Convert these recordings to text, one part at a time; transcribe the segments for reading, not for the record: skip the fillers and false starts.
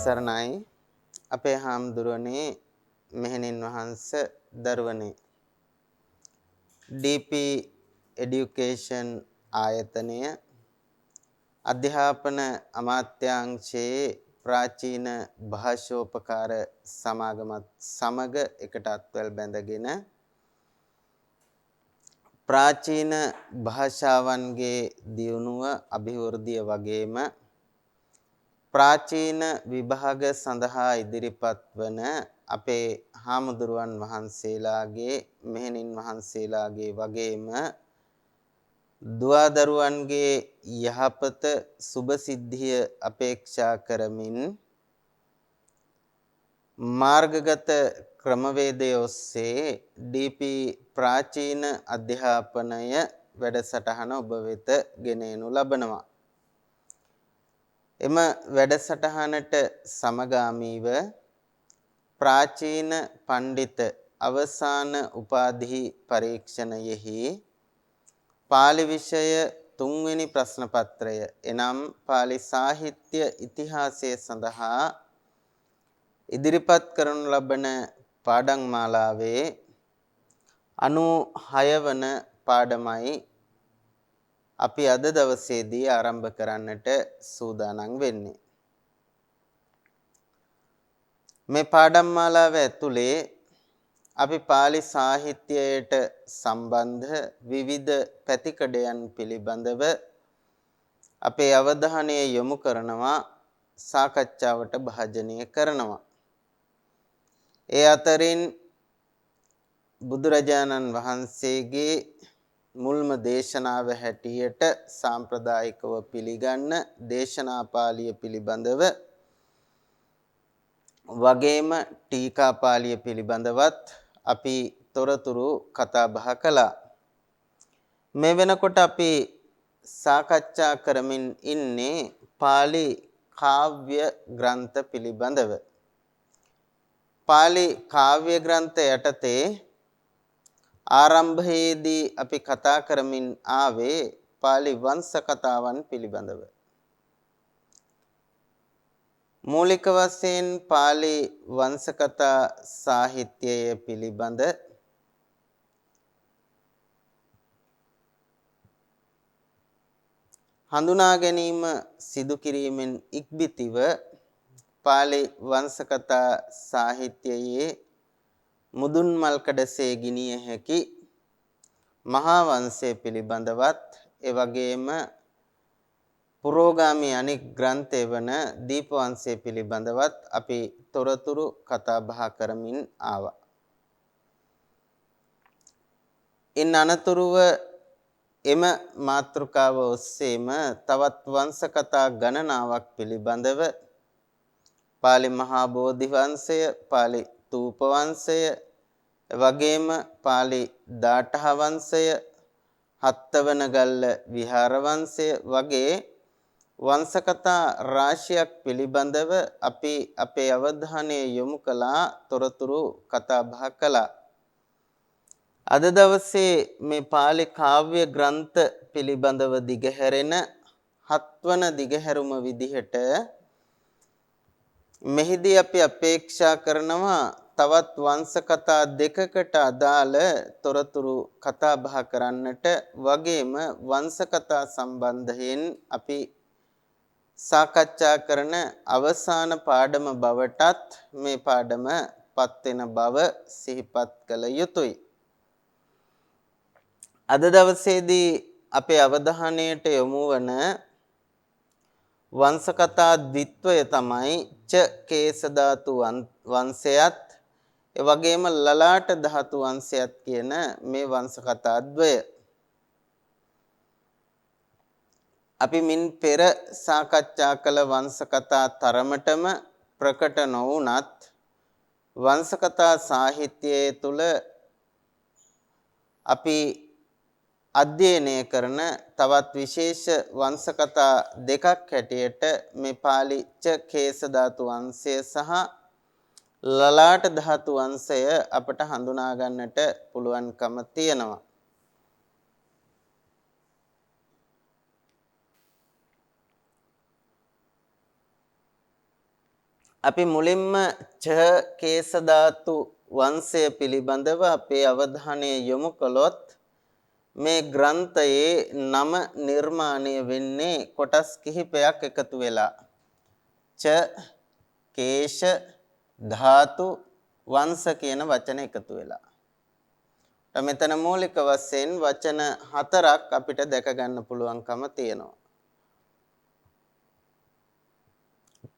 සරණයි අපේ හාමුදුරනේ මෙහෙණින් වහන්ස දරුවනේ DP education ආයතනය අධ්‍යාපන අමාත්‍යාංශයේ ප්‍රාචීන භාෂෝපකාර සමාගමත් සමග එකට අත්වැල් බැඳගෙන ප්‍රාචීන භාෂාවන්ගේ දියුණුව අභිවෘද්ධිය වගේම ප්‍රාචීන විභාග සඳහා ඉදිරිපත් වන අපේ හාමුදුරුවන් වහන්සේලාගේ මෙහෙණින් වහන්සේලාගේ වගේම දුවදරුවන්ගේ යහපත සුබ සිද්ධිය අපේක්ෂා කරමින් මාර්ගගත ක්‍රමවේදය ඔස්සේ DP ප්‍රාචීන අධ්‍යාපනය වැඩසටහන ඔබ වෙත ගෙනෙනු ලබනවා. එම වැඩසටහනට සමගාමීව ප්‍රාචීන පණ්ඩිත අවසාන උපාධි පරීක්ෂණයෙහි පාලි විෂය 3 වෙනි ප්‍රශ්න පත්‍රය එනම් පාලි සාහිත්‍ය ඉතිහාසය සඳහා ඉදිරිපත් කරනු ලබන පාඩම් මාලාවේ 96 වන පාඩමයි අපි අද දවසේදී ආරම්භ කරන්නට සූදානම් වෙන්නේ. මේ පාඩම් මාලාව ඇතුලේ අපි පාලි සාහිත්‍යයට සම්බන්ධ විවිධ පැතිකඩයන් පිළිබඳව අපේ අවධානය යොමු කරනවා, සාකච්ඡාවට භාජනය කරනවා. ඒ අතරින් බුදුරජාණන් වහන්සේගේ මුල්ම දේශනාව හැටියට සාම්ප්‍රදායිකව පිළිගන්න දේශනා පාළිය පිළිබඳව වගේම ටීකා පාළිය පිළිබඳවත් අපි තොරතුරු කතා බහ කළා. මේ වෙනකොට අපි සාකච්ඡා කරමින් ඉන්නේ පාලි කාව්‍ය ග්‍රන්ථ පිළිබඳව. පාලි කාව්‍ය ග්‍රන්ථ යටතේ ආරම්භයේදී අපි කතා කරමින් ආවේ පාලි වංශ කතාවන් පිළිබඳව. මූලික වශයෙන් පාලි වංශ කතා සාහිත්‍යය පිළිබඳ හඳුනා ගැනීම සිදු කිරීමෙන් ඉක්බිතිව පාලි වංශ කතා සාහිත්‍යයේ මුදුන් මල්කඩසේ ගිනිය හැකි මහා වංශය පිළිබඳවත් ඒ වගේම පුරෝගාමී අනෙක් ග්‍රන්ථය වන දීප වංශය පිළිබඳවත් අපි තොරතුරු කතා බහ කරමින් ආවා. ඉන් අනතුරුව එම මාතෘකාව ඔස්සේම තවත් වංශ කතා ගණනාවක් පිළිබඳව පාලි මහා බෝධි වංශය, පාලි තූප වංශය, වගේම පාලි දාඨහ වංශය, හත්වන ගල්ල විහාර වංශය වගේ වංශ කතා රාශියක් පිළිබඳව අපි අපේ අවධානය යොමු කළා, තොරතුරු කතා බහ කළා. අද දවසේ මේ පාලි කාව්‍ය ග්‍රන්ථ පිළිබඳව දිගහැරෙන 7 වන දිගහැරුම විදිහට මෙහිදී අපි අපේක්ෂා කරනවා තවත් වංශ කතා දෙකකට අදාළ තොරතුරු කතා බහ කරන්නට, වගේම වංශ කතා සම්බන්ධයෙන් අපි සාකච්ඡා කරන අවසාන පාඩම බවටත් මේ පාඩම පත් වෙන බව සිහිපත් කළ යුතුයි. අද දවසේදී අපේ අවධානයට යොමු වන වංශ කතා ද්විත්වය තමයි ච කේස ධාතු වංශයත් ඒ වගේම ලලාට ධාතු වංශයත් කියන මේ වංශ කතා ද්වය. අපි මින් පෙර සාකච්ඡා කළ වංශ කතා තරමටම ප්‍රකට නොවුනත් වංශ කතා සාහිත්‍යයේ තුල අපි අධ්‍යයනය කරන තවත් විශේෂ වංශ කතා දෙකක් හැටියට මේ පාලි ච කේස ධාතු වංශය සහ ලලාට ධාතු වංශය අපට හඳුනා ගන්නට පුළුවන්කම තියෙනවා. අපි මුලින්ම ච කේස ධාතු වංශය පිළිබඳව අපේ අවධානය යොමු කළොත් මේ ග්‍රන්ථයේ නම නිර්මාණය වෙන්නේ කොටස් කිහිපයක් එකතු වෙලා ච කේශ ධාතු වංශ කියන වචන එකතු වෙලා. මෙතන මූලික වශයෙන් වචන 4ක් අපිට දැක ගන්න පුළුවන්කම තියෙනවා.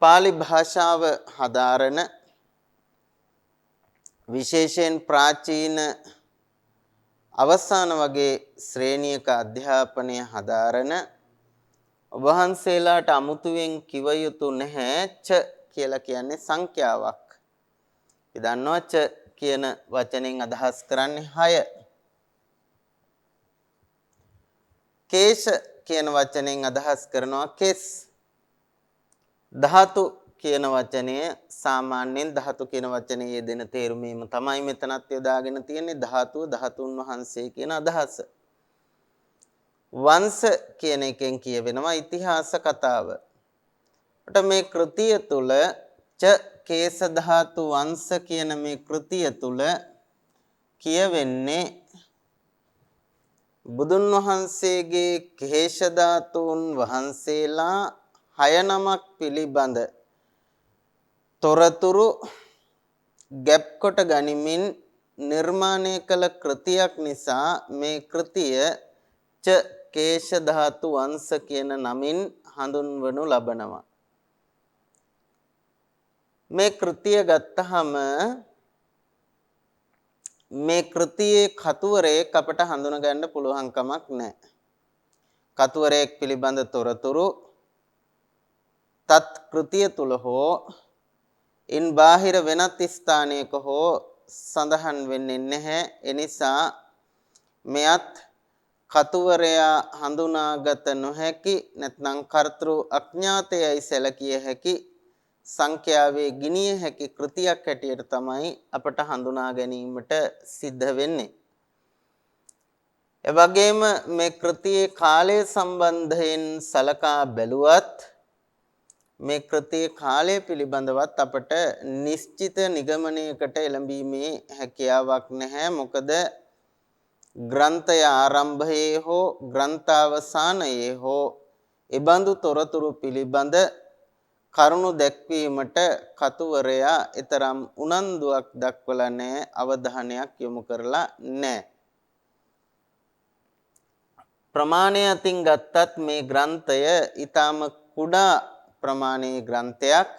පාලි භාෂාව හදාරන විශේෂයෙන් ප්‍රාචීන අවසාන වගේ ශ්‍රේණියක අධ්‍යාපනය හදාරන වහන්සේලාට අමුතුවෙන් කිව යුතු නැහැ ච කියලා කියන්නේ සංඛ්‍යාවක්. අපි දන්නවා ච කියන වචනෙන් අදහස් කරන්නේ 6. කේශ කියන වචනෙන් අදහස් කරනවා කෙස්. ධාතු කියන වචනය සාමාන්‍යයෙන් ධාතු කියන වචනේ යෙදෙන තේරුමීම තමයි මෙතනත් යොදාගෙන තියෙන්නේ ධාතුව ධාතුන් වහන්සේ කියන අදහස. වංශ කියන එකෙන් කියවෙනවා ඉතිහාස කතාව. කොට මේ කෘතිය තුල ච කේස ධාතු වංශ කියන මේ කෘතිය තුල කියවෙන්නේ බුදුන් වහන්සේගේ කේශ ධාතුන් වහන්සේලා 6 නමක් පිළිබඳ තොරතුරු ගැප් කොට ගනිමින් නිර්මාණය කළ කෘතියක් නිසා මේ කෘතිය ච කේශ ධාතු වංශ කියන නමින් හඳුන්වනු ලබනවා. මේ කෘතිය ගත්තහම මේ කෘතියේ කතුවරයෙක් අපට හඳුනා ගන්න පුළුවන් කමක් නැහැ. කතුවරයෙක් පිළිබඳ තොරතුරු තත් කෘතිය තුල හෝ ඉන් බාහිර වෙනත් ස්ථානයක හෝ සඳහන් වෙන්නේ නැහැ. එනිසා මෙයත් කතුවරයා හඳුනාගත නොහැකි නැත්නම් කර්තෘ අඥාතයයි සැලකිය හැකි සංඛ්‍යාවේ ගිනිය හැකි කෘතියක් හැටියට තමයි අපට හඳුනා ගැනීමට සිද්ධ වෙන්නේ. එවැගේම මේ කෘතියේ කාලය සම්බන්ධයෙන් සලකා බැලුවත් මේ කෘතියේ කාලය පිළිබඳවත් අපට නිශ්චිත නිගමනයකට එළඹීමේ හැකියාවක් නැහැ. මොකද ග්‍රන්ථය ආරම්භයේ හෝ ග්‍රන්ථාවසානයේ හෝ එබඳු තොරතුරු පිළිබඳ කරුණු දැක්වීමට කතුවරයා ඊතරම් උනන්දුවක් දක්වලා නැහැ, අවධානයක් යොමු කරලා නැහැ. ප්‍රමාණය අතින් ගත්තත් මේ ග්‍රන්ථය ඊටම කුඩා ප්‍රමාණයේ ග්‍රන්ථයක්.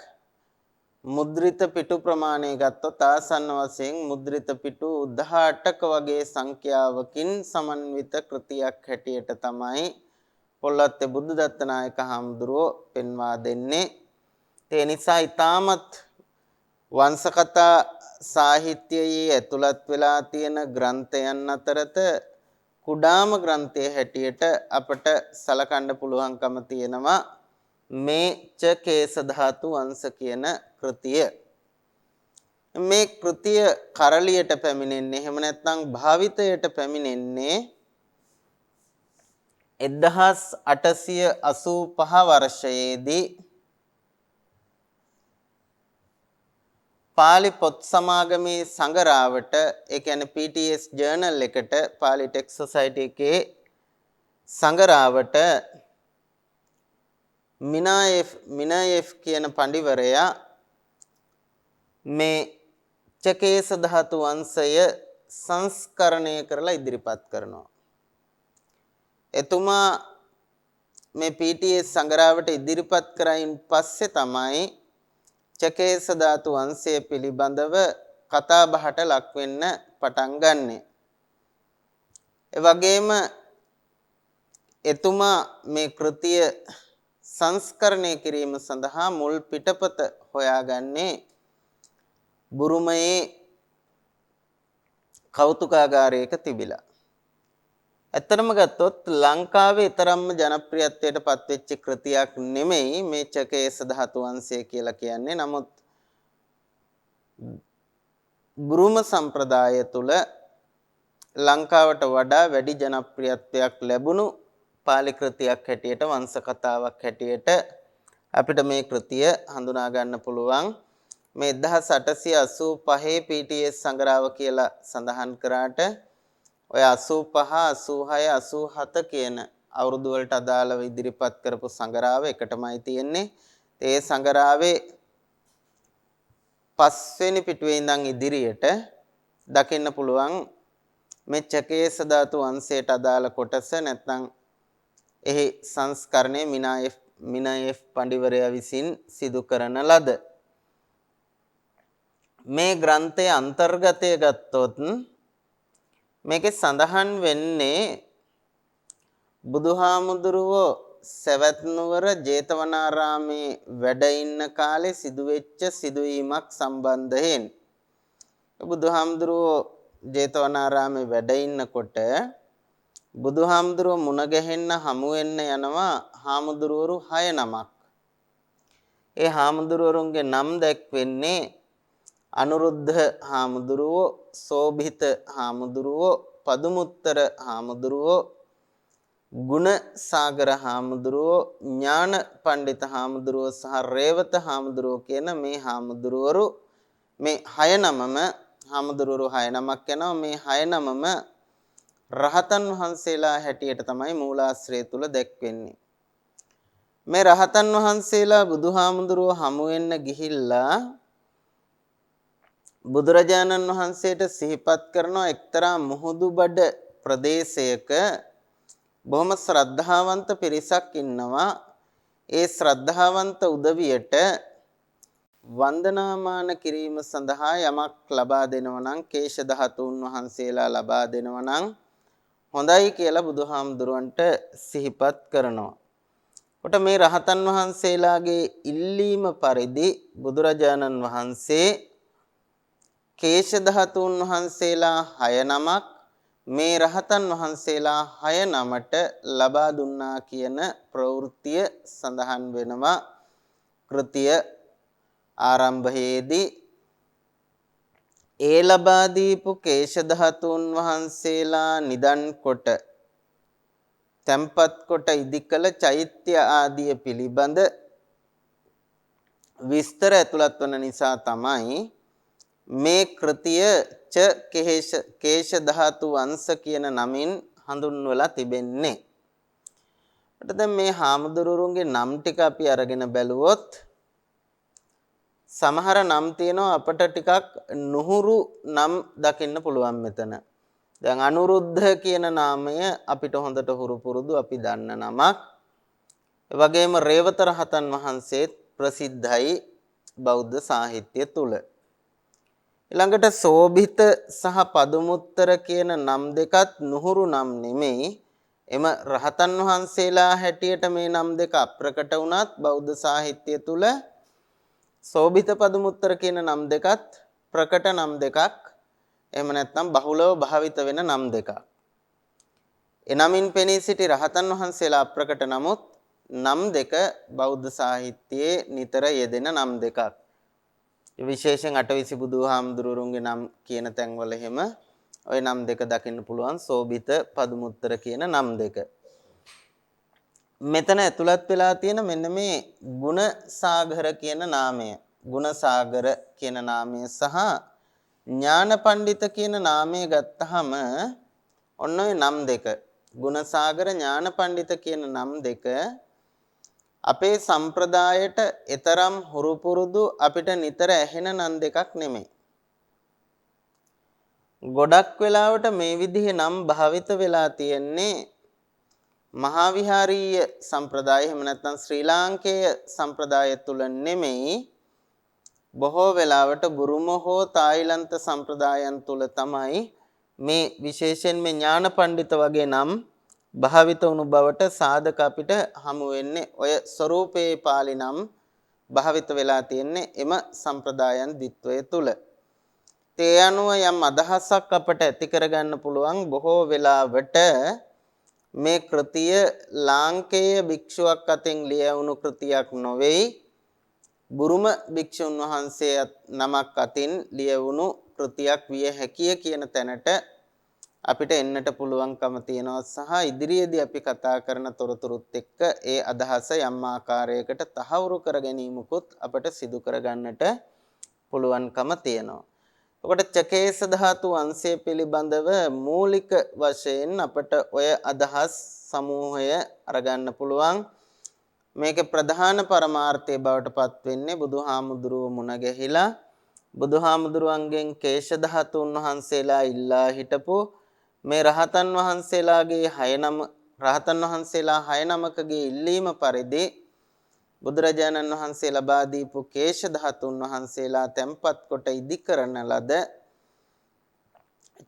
මුද්‍රිත පිටු ප්‍රමාණය ගත්තොත් ආසන්න වශයෙන් මුද්‍රිත පිටු 18ක වගේ සංඛ්‍යාවකින් සමන්විත කෘතියක් හැටියට තමයි පොල්ලත්තේ බුද්ධදත්ත නායක හාමුදුරුවෝ පෙන්වා දෙන්නේ. ඒ නිසා ඊටමත් වංශකථා සාහිත්‍යයේ ඇතුළත් වෙලා තියෙන ග්‍රන්ථයන් අතරත කුඩාම ග්‍රන්ථයේ හැටියට අපට සලකන්න පුළුවන්කම තියෙනවා මේ ච කේස ධාතු වංශ කියන කෘතිය. මේ කෘතිය කරලියට පැමිණෙන්නේ එහෙම නැත්නම් භාවිතයට පැමිණෙන්නේ 1885 වර්ෂයේදී පාලි පොත් සමාගමේ සංගරාවට, ඒ කියන්නේ PTS ජර්නල් එකට, පාලි ටෙක් සොසයිටි එකේ සංගරාවට මිනායෙෆ් කියන පඬිවරයා මේ චකේස ධාතු වංශය සංස්කරණය කරලා ඉදිරිපත් කරනවා. එතුමා මේ PTS සංගරාවට ඉදිරිපත් කරයින් පස්සේ තමයි චකේස ධාතු වංශය පිළිබඳව කතා බහට ලක් වෙන්න පටන් ගන්නෙ. ඒ වගේම එතුමා මේ කෘතිය සංස්කරණය කිරීම සඳහා මුල් පිටපත හොයාගන්නේ බුරුමයේ කෞතුකාගාරයක තිබිලා. ඇත්තටම ගත්තොත් ලංකාවේ තරම්ම ජනප්‍රියත්වයට පත්වෙච්ච කෘතියක් නෙමෙයි මේ චකේස ධාතු වංශය කියලා කියන්නේ. නමුත් බුරුම සම්ප්‍රදාය තුල ලංකාවට වඩා වැඩි ජනප්‍රියත්වයක් ලැබුණු පාලි කෘතියක් හැටියට, වංශ කතාවක් හැටියට අපිට මේ කෘතිය හඳුනා ගන්න පුළුවන්. මේ 1885 PTS සංග්‍රහව කියලා සඳහන් කරාට ඔය 85 86 87 කියන අවුරුදු වලට අදාළව ඉදිරිපත් කරපු සංග්‍රහව එකටමයි තියෙන්නේ. ඒ සංග්‍රහවේ පස්වෙනි පිටුවේ ඉඳන් ඉදිරියට දකින්න පුළුවන් මේ චකේස ධාතු වංශයට අදාළ කොටස නැත්නම් එහි සංස්කරණය මිනායෆ් පඬිවරයා විසින් සිදු කරන ලද මේ ග්‍රන්ථයේ අන්තර්ගතය ගත්තොත් මේකේ සඳහන් වෙන්නේ බුදුහාමුදුරුවෝ සවැත් නුවර ජේතවනාරාමේ වැඩ ඉන්න කාලේ සිදුවෙච්ච සිදුවීමක් සම්බන්ධයෙන් බුදුහාමුදුරුවෝ ජේතවනාරාමේ වැඩ ඉන්නකොට බුදුහාමුදුරුවෝ මුණ ගැහෙන්න හමු වෙන්න යනවා හාමුදුරුවරු 6 නමක්. ඒ හාමුදුරුවරුන්ගේ නම් දැක්වෙන්නේ අනුරුද්ධ හාමුදුරුවෝ, සෝභිත හාමුදුරුවෝ, පදුමුත්තර හාමුදුරුවෝ, ගුණසාගර හාමුදුරුවෝ, ඥාන පණ්ඩිත හාමුදුරුවෝ සහ රේවත හාමුදුරුවෝ කියන මේ හාමුදුරුවරු මේ 6 නමම හාමුදුරුවරු 6 නමක් යනවා. මේ 6 නමම රහතන් වහන්සේලා හැටියට තමයි මූලාශ්‍රය තුල දැක්වෙන්නේ. මේ රහතන් වහන්සේලා බුදුහාමුදුරුවෝ හමු වෙන්න ගිහිල්ලා බුදුරජාණන් වහන්සේට සිහිපත් කරන එක්තරා මුහුදුබඩ ප්‍රදේශයක බොහොම ශ්‍රද්ධාවන්ත පිරිසක් ඉන්නවා. ඒ ශ්‍රද්ධාවන්ත උදවියට වන්දනාමාන කිරීම සඳහා යමක් ලබා දෙනවා නම් කේශ ධාතුන් වහන්සේලා ලබා දෙනවා නම් හොඳයි කියලා බුදුහාමුදුරන්ට සිහිපත් කරනවා. කොට මේ රහතන් වහන්සේලාගේ ඉල්ලීම පරිදි බුදුරජාණන් වහන්සේ කේශ ධාතුන් වහන්සේලා 6 නමක් මේ රහතන් වහන්සේලා 6 නමට ලබා දුන්නා කියන ප්‍රවෘත්තිය සඳහන් වෙනවා කෘතිය ආරම්භයේදී. ඒ ලබා දීපු කේශ ධාතුන් වහන්සේලා නිදන් කොට තැම්පත් කොට ඉදිකල චෛත්‍ය ආදිය පිළිබඳ විස්තර ඇතුළත් වන නිසා තමයි මේ කෘතිය කේශ ධාතු වංශ කියන නමින් හඳුන්වලා තිබෙන්නේ. අපිට දැන් මේ හාමුදුරුවන්ගේ නම් ටික අපි අරගෙන බැලුවොත් සමහර නම් තියෙනවා අපට ටිකක් නුහුරු නම් දකින්න පුළුවන් මෙතන. දැන් අනුරුද්ධ කියන නාමය අපිට හොඳට හුරු පුරුදු අපි දන්න නමක්. ඒ වගේම රේවත රහතන් වහන්සේත් ප්‍රසිද්ධයි බෞද්ධ සාහිත්‍ය තුල. ඊළඟට සෝභිත සහ පදුමුත්තර කියන නම් දෙකත් නුහුරු නම් නෙමෙයි. එම රහතන් වහන්සේලා හැටියට මේ නම් දෙක අප්‍රකට වුණත් බෞද්ධ සාහිත්‍ය තුල සෝභිත පදුමුත්තර කියන නම් දෙකත් ප්‍රකට නම් දෙකක්. එහෙම නැත්නම් බහුලව භාවිත වෙන නම් දෙකක්. එනමින් පෙනී සිටි රහතන් වහන්සේලා අප්‍රකට නමුත් නම් දෙක බෞද්ධ සාහිත්‍යයේ නිතර යෙදෙන නම් දෙකක්. විශේෂයෙන් අටවිසි බුදුහාමුදුරුවන්ගේ නම් කියන තැන්වල එහෙම ওই නම් දෙක දකින්න පුළුවන් සෝභිත පදුමුත්තර කියන නම් දෙක. මෙතන ඇතුළත් වෙලා තියෙන මෙන්න මේ ගුණසාගර කියන නාමය. ගුණසාගර කියන නාමය සහ ඥාන පණ්ඩිත කියන නාමය ගත්තහම ඔන්න ඔය නම් දෙක. ගුණසාගර ඥාන පණ්ඩිත කියන නම් දෙක අපේ සම්ප්‍රදායට ඊතරම් හුරු පුරුදු අපිට නිතර ඇහෙන නම් දෙකක් නෙමෙයි. ගොඩක් වෙලාවට මේ විදිහේ නම් භාවිත වෙලා තියෙන්නේ මහා විහාරීය සම්ප්‍රදාය එහෙම නැත්නම් ශ්‍රී ලාංකේය සම්ප්‍රදාය තුල නෙමෙයි. බොහෝ වෙලාවට බුරුම හෝ තායිලන්ත සම්ප්‍රදායන් තුල තමයි මේ විශේෂයෙන් මේ ඥාන පණ්ඩිත වගේ නම් භාවිත වුණු බවට සාධක අපිට හමු වෙන්නේ. ඔය ස්වરૂපේ පාලි නම් භාවිත වෙලා තියෙන්නේ එම සම්ප්‍රදායන් දිත්වය තුල. ඒ අනුව යම් අදහසක් අපට ඇති කරගන්න පුළුවන් බොහෝ වෙලාවට මේ කෘතිය ලාංකේය භික්ෂුවක් අතින් ලියවුණු කෘතියක් නොවේයි. බුරුම භික්ෂුන් වහන්සේ නමක් අතින් ලියවුණු කෘතියක් විය හැකිය කියන තැනට අපිට එන්නට පුළුවන්කම තියෙනවා සහ ඉදිරියේදී අපි කතා කරන තොරතුරුත් එක්ක ඒ අදහස යම් ආකාරයකට තහවුරු කර ගැනීමකුත් අපට සිදු කර ගන්නට පුළුවන්කම තියෙනවා. ඔකට චකේස ධාතු අංශය පිළිබඳව මූලික වශයෙන් අපට ඔය අදහස් සමූහය අරගන්න පුළුවන්. මේකේ ප්‍රධාන පරමාර්ථය බවට පත් වෙන්නේ බුදුහාමුදුරුව මුණ ගැහිලා බුදුහාමුදුරුවන්ගෙන් කේශ ධාතුන් වහන්සේලා ඉල්ලා හිටපු මේ රහතන් වහන්සේලාගේ 6 නමකගේ ඉල්ලීම පරිදි බුදුරජාණන් වහන්සේ ලබා දීපු කේශ ධාතුන් වහන්සේලා තැන්පත් කොට ඉදි කරන ලද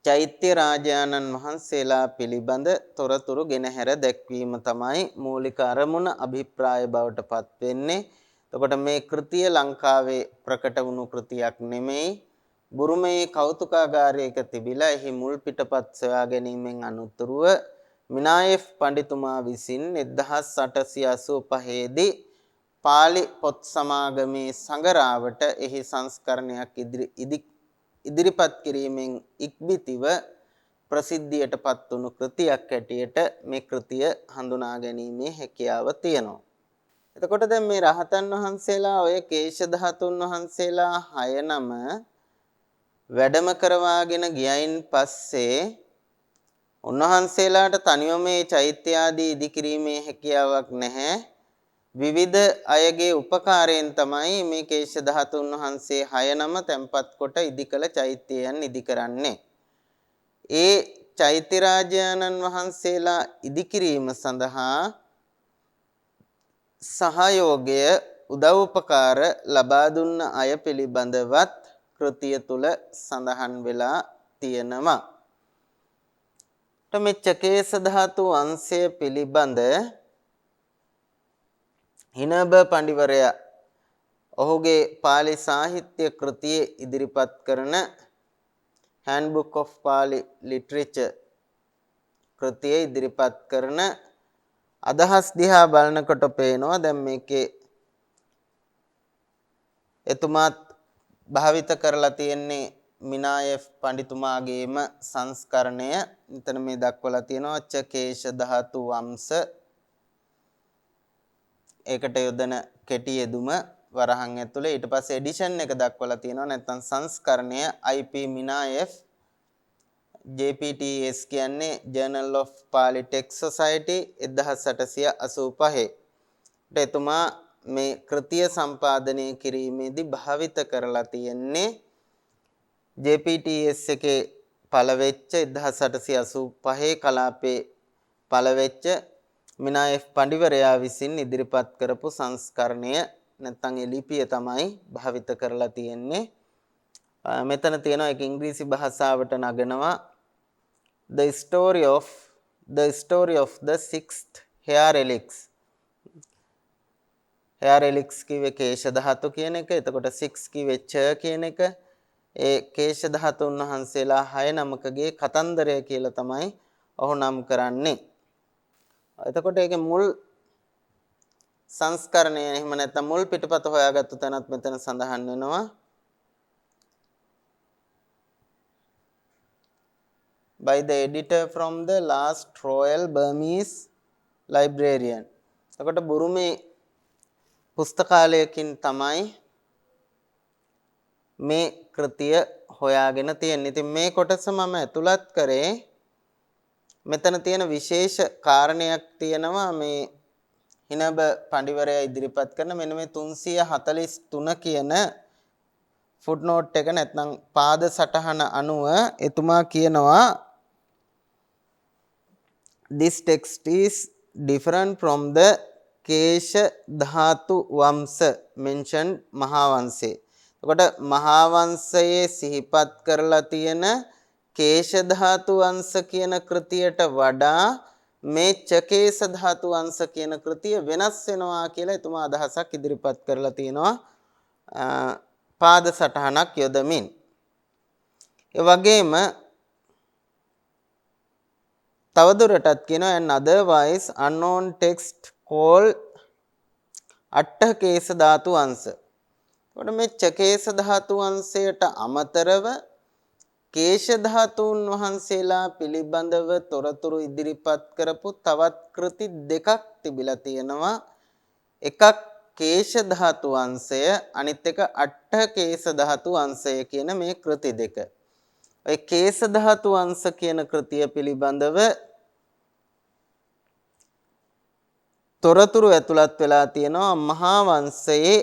චෛත්‍ය රාජානන් වහන්සේලා පිළිබඳ තොරතුරු ගෙනහැර දැක්වීම තමයි මූලික අරමුණ අභිප්‍රාය බවට පත් වෙන්නේ. එතකොට මේ කෘතිය ලංකාවේ ප්‍රකට වුණු කෘතියක් නෙමෙයි. බුරුමේ කෞතුකාගාරයක තිබිලා එහි මුල් පිටපත් සොයා ගැනීමෙන් අනුතුරුව මිනායෆ් පඬිතුමා විසින් 1885 දී පාලි පොත් සමාගමේ සංගරාවට එහි සංස්කරණයක් ඉදිරිපත් කිරීමෙන් ඉක්බිතිව ප්‍රසිද්ධියටපත් වුණු කෘතියක් හැටියට මේ කෘතිය හඳුනා ගැනීමේ හැකියාව තියෙනවා. එතකොට දැන් මේ රහතන් වහන්සේලා ඔය කේශ ධාතුන් වහන්සේලා 6 නම වැඩම කරවාගෙන ගියයින් පස්සේ උන්වහන්සේලාට තනියම මේ චෛත්‍ය ආදී ඉදිකිරීමේ හැකියාවක් නැහැ. විවිධ අයගේ උපකාරයෙන් තමයි මේ කේශ ධාතුන් වහන්සේ 6 නම තැන්පත් කොට ඉදිකල චෛත්‍යයන් ඉදි කරන්නේ. ඒ චෛත්‍ය රාජානන් වහන්සේලා ඉදිකිරීම සඳහා සහයෝගය උදව්පකාර ලබා දුන්න අය පිළිබඳවත් කෘතිය තුල සඳහන් වෙලා තියෙනවා. මේ චකේස ධාතු අංශය පිළිබඳ හිනබ පඬිවරයා ඔහුගේ පාලි සාහිත්‍ය කෘතියේ ඉදිරිපත් කරන Handbook of Pali Literature කෘතියේ ඉදිරිපත් කරන අදහස් දිහා බලනකොට පේනවා දැන් මේකේ එතුමාත් භාවිත කරලා තියෙන්නේ මිනායෆ් පඬිතුමාගේම සංස්කරණය. මෙතන මේ දක්වලා තියෙනවා චකේශ ධාතු වංශ. ඒකට යොදන කෙටි යෙදුම වරහන් ඇතුලේ ඊට පස්සේ එඩිෂන් එක දක්වලා තියෙනවා නැත්නම් සංස්කරණය IP මිනායෆ් JPTS කියන්නේ Journal of Pali Text Society 1885. එතුමා මේ කෘතිය සම්පාදනය කිරීමේදී භාවිත කරලා තියෙන්නේ JPTS එකේ පළවෙච්ච 1885 කලාපේ පළවෙච්ච මිනායෆ් පඬිවරයා විසින් ඉදිරිපත් කරපු සංස්කරණය නැත්නම් ඒ ලිපිය තමයි භාවිත කරලා තියෙන්නේ. මෙතන තියෙනවා ඒක ඉංග්‍රීසි භාෂාවට නගනවා the story of the sixth hair helix. hair helix කිව්වේ කේශ ධාතු කියන එක. එතකොට 6 කිව්වේ ච කියන එක. ඒ කේශ ධාතුන් වහන්සේලා 6 නමකගේ කතන්දරය කියලා තමයි ඔහු නම් කරන්නේ. එතකොට ඒකේ මුල් සංස්කරණය එහෙම නැත්නම් මුල් පිටපත හොයාගත්තු තැනත් මෙතන සඳහන් වෙනවා. by the editor from the last Royal Burmese Librarian. එතකොට බුරුමේ පුස්තකාලයකින් තමයි මේ කෘතිය හොයාගෙන තියෙන්නේ. ඉතින් මේ කොටස මම ඇතුළත් කරේ මෙතන තියෙන විශේෂ කාරණයක් තියෙනවා මේ හිනබ පඬිවරයා ඉදිරිපත් කරන මෙන්න මේ 343 කියන ෆුට්නෝට් එක නැත්නම් පාද සටහන අනුව එතුමා කියනවා this text is different from the kesha dhatu vamsa mentioned මහාවංශේ. එතකොට මහාවංශයේ සිහිපත් කරලා තියෙන කේශ ධාතු වංශ කියන කෘතියට වඩා මේ චකේස ධාතු වංශ කියන කෘතිය වෙනස් වෙනවා කියලා එතුමා අදහසක් ඉදිරිපත් කරලා තිනවා පාද සටහනක් යොදමින්. ඒ වගේම තවදුරටත් කියනවා an otherwise unknown text called අට්ඨ කේස ධාතු වංශ. එතකොට මේ චකේස ධාතු වංශයට අමතරව කේශ ධාතුන් වහන්සේලා පිළිබඳව තොරතුරු ඉදිරිපත් කරපු තවත් කෘති දෙකක් තිබිලා තියෙනවා. එකක් කේශ ධාතු අංශය අනිත් එක අට්ඨ කේශ ධාතු අංශය කියන මේ කෘති දෙක. ඔය කේශ ධාතු අංශ කියන කෘතිය පිළිබඳව තොරතුරු ඇතුළත් වෙලා තියෙනවා මහා වංශයේ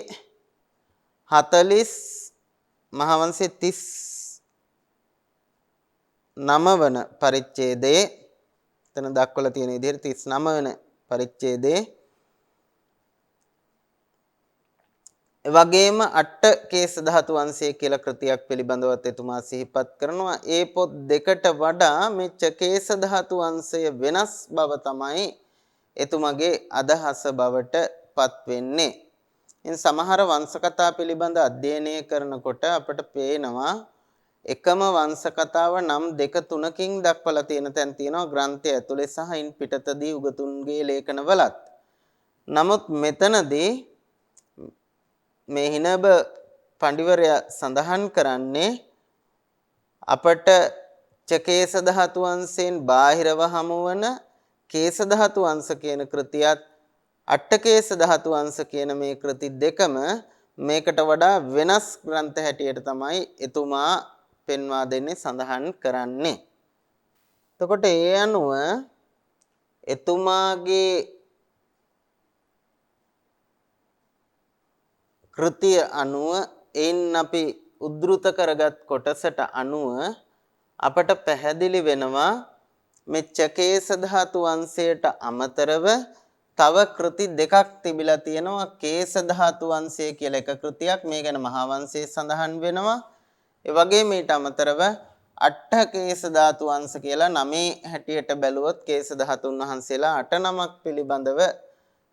40 මහා වංශයේ 39 වන පරිච්ඡේදයේ එතන දක්වලා තියෙන විදිහට 39 වන පරිච්ඡේදයේ එවැගේම අට්ඨ කේශ ධාතු වංශය කියලා කෘතියක් පිළිබඳවත් එතුමා සිහිපත් කරනවා. ඒ පොත් දෙකට වඩා මේ චකේශ ධාතු වංශය වෙනස් බව තමයි එතුමගේ අදහස බවට පත් වෙන්නේ. ඉතින් සමහර වංශ කතා පිළිබඳ අධ්‍යයනය කරනකොට අපට පේනවා එකම වංශ කතාව නම් දෙක තුනකින් දක්වලා තියෙන තැන් තියෙනවා ග්‍රන්ථය ඇතුලේ සහ ඉන් පිටතදී උගතුන්ගේ ලේඛනවලත්. නමුත් මෙතනදී මේ හිනබ පඬිවරයා සඳහන් කරන්නේ අපට චකේශ ධාතු වංශයෙන් බාහිරව හමුවන කේශ ධාතු වංශ කියන කෘතියත් අට්ඨකේශ ධාතු වංශ කියන මේ කෘති දෙකම මේකට වඩා වෙනස් ග්‍රන්ථ හැටියට තමයි එතුමා පෙන්වා දෙන්නේ සඳහන් කරන්නේ. එතකොට ඒ අනුව එතුමාගේ කෘතිය අනුව එයින් අපි උද්දෘත කරගත් කොටසට අනුව අපට පැහැදිලි වෙනවා මේ චකේශ ධාතු වංශයට අමතරව තව කෘති දෙකක් තිබිලා තියෙනවා. කේශ ධාතු වංශය කියලා එක කෘතියක් මේ ගැන මහා වංශයේ සඳහන් වෙනවා. ඒ වගේම ඊට අමතරව අට්ඨ කේශ ධාතු වංශ කියලා නමේ හැටියට බැලුවොත් කේශ ධාතුන් වහන්සේලා 8 නමක් පිළිබඳව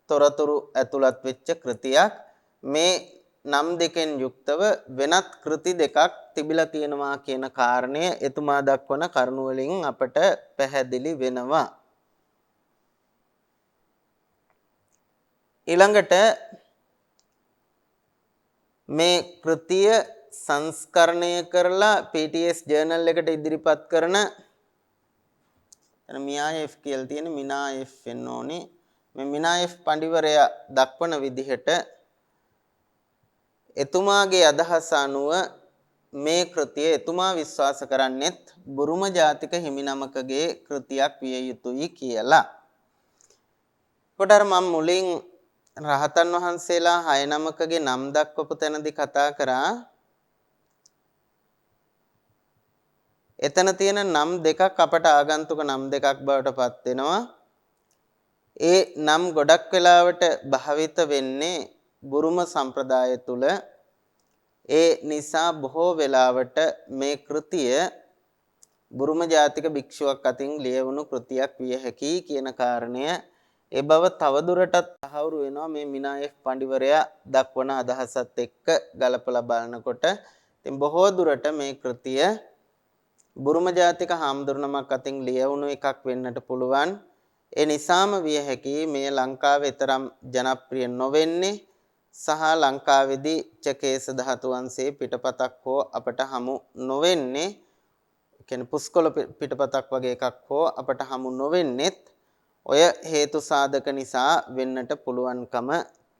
තොරතුරු ඇතුළත් වෙච්ච කෘතියක්. මේ නම් දෙකෙන් යුක්තව වෙනත් කෘති දෙකක් තිබිලා තියෙනවා කියන කාරණය එතුමා දක්වන කරුණ වලින් අපට පැහැදිලි වෙනවා. ඊළඟට මේ කෘතිය සංස්කරණය කරලා PTS ජර්නල් එකට ඉදිරිපත් කරන මියා F කියලා තියෙන මිනා F වෙන්න ඕනේ. මේ මිනා F පඬිවරයා දක්වන විදිහට එතුමාගේ අදහස අනුව මේ කෘතිය එතුමා විශ්වාස කරන්නේත් බුරුම ජාතික හිමිනමකගේ කෘතියක් විය යුතුයි කියලා. කොටර මම මුලින් රහතන් වහන්සේලා 6 නමකගේ නම් දක්වපු තැනදී කතා කරා. එතන තියෙන නම් දෙකක් අපට ආගන්තුක නම් දෙකක් බවට පත් වෙනවා. ඒ නම් ගොඩක් වෙලාවට භාවිත වෙන්නේ බුරුම සම්ප්‍රදාය තුල. ඒ නිසා බොහෝ වෙලාවට මේ කෘතිය බුරුම ජාතික භික්ෂුවක් අතින් ලියවුණු කෘතියක් විය හැකියි කියන කාරණය ඒ බව තවදුරටත් තහවුරු වෙනවා මේ මිනා F පඬිවරයා දක්වන අදහසත් එක්ක ගලපලා බලනකොට. ඉතින් බොහෝ දුරට මේ කෘතිය බුරුම ජාතික හාමුදුරුවමක් අතින් ලියවුණු එකක් වෙන්නට පුළුවන්. ඒ නිසාම විය හැකියි මේ ලංකාවේ තරම් ජනප්‍රිය නොවෙන්නේ සහ ලංකාවේදී චකේශ ධාතු වංශයේ පිටපතක් හෝ අපට හමු නොවෙන්නේ. කියන්නේ පුස්කොළ පිටපතක් වගේ එකක් හෝ අපට හමු නොවෙන්නේත් ඔය හේතු සාධක නිසා වෙන්නට පුළුවන්කම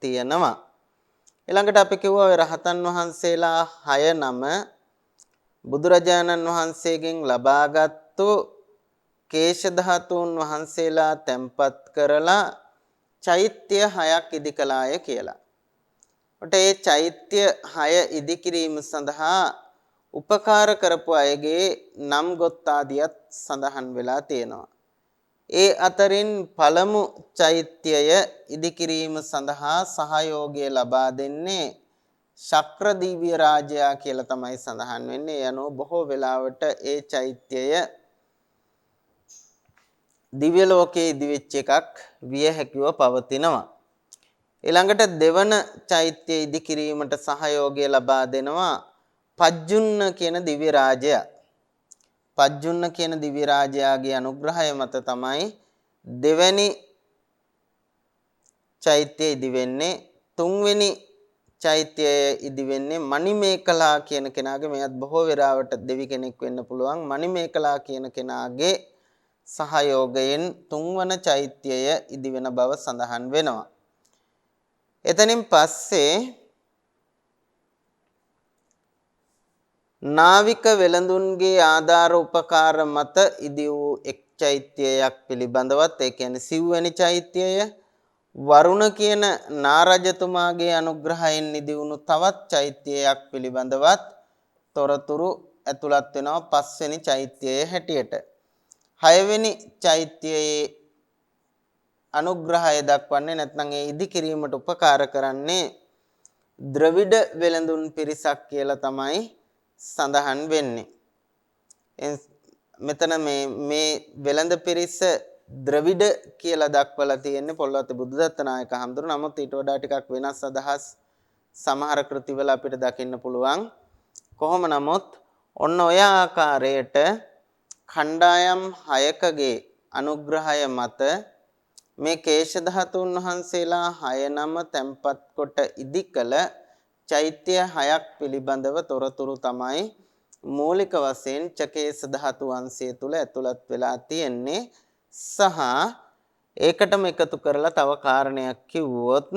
තියෙනවා. ඊළඟට අපි කිව්වා ඔය රහතන් වහන්සේලා 6 නම බුදුරජාණන් වහන්සේගෙන් ලබාගත්තු කේශ ධාතුන් වහන්සේලා තැන්පත් කරලා චෛත්‍ය 6ක් ඉදි කළාය කියලා. ඔට ඒ චෛත්‍ය 6 ඉදි කිරීම සඳහා උපකාර කරපු අයගේ නම් ගොත් ආදියත් සඳහන් වෙලා තියෙනවා. ඒ අතරින් පළමු චෛත්‍යය ඉදි කිරීම සඳහා සහයෝගය ලබා දෙන්නේ ශක්‍ර දිව්‍ය රාජයා කියලා තමයි සඳහන් වෙන්නේ. යනෝ බොහෝ වෙලාවට ඒ චෛත්‍යය දිව්‍ය ලෝකයේ ඉදිවෙච්ච එකක් විය හැකිව පවතිනවා. ඊළඟට දෙවන චෛත්‍ය ඉදි කිරීමට සහයෝගය ලබා දෙනවා පජ්ජුන්න කියන දිව්‍ය රාජයා. පජ්ජුන්න කියන දිව්‍ය රාජයාගේ අනුග්‍රහය මත තමයි දෙවැනි චෛත්‍යය ඉදි වෙන්නේ. තුන්වෙනි චෛත්‍යය ඉදි වෙන්නේ මණිමේකලා කියන කෙනාගේ, මෙයත් බොහෝ වෙලාවට දෙවි කෙනෙක් වෙන්න පුළුවන්. මණිමේකලා කියන කෙනාගේ සහයෝගයෙන් තුන්වන චෛත්‍යය ඉදි වෙන බව සඳහන් වෙනවා. එතනින් පස්සේ නාවික වෙළඳුන්ගේ ආධාර උපකාර මත ඉදි වූ එක් චෛත්‍යයක් පිළිබඳවත් ඒ කියන්නේ සිව්වැනි චෛත්‍යය වරුණ කියන නාරජතුමාගේ අනුග්‍රහයෙන් ඉදි වුණු තවත් චෛත්‍යයක් පිළිබඳවත් තොරතුරු ඇතුළත් වෙනවා පස්වෙනි චෛත්‍යයේ හැටියට. හයවෙනි චෛත්‍යයේ අනුග්‍රහය දක්වන්නේ නැත්නම් ඒ ඉදි කිරීමට උපකාර කරන්නේ ද්‍රවිඩ වෙළඳුන් පිරිසක් කියලා තමයි සඳහන් වෙන්නේ. මෙතන මේ වෙළඳ පිරිස ද්‍රවිඩ කියලා දක්වලා තියෙන්නේ පොල්වත්ත බුදුදත්ත නායක හඳුරු. නමුත් ඊට වඩා ටිකක් වෙනස් අදහස් සමහර කෘතිවල අපිට දකින්න පුළුවන්. කොහොම නමුත් ඔන්න ඔය ආකාරයට ඛණ්ඩායම් 6කගේ අනුග්‍රහය මත මේ කේශ ධාතුන් වහන්සේලා 6 නම තැන්පත් කොට ඉදි කළ චෛත්‍ය 6ක් පිළිබඳව තොරතුරු තමයි මූලික වශයෙන් චකේශ ධාතු වංශය තුල ඇතුළත් වෙලා තියෙන්නේ. සහ ඒකටම එකතු කරලා තව කාරණයක් කිව්වොත්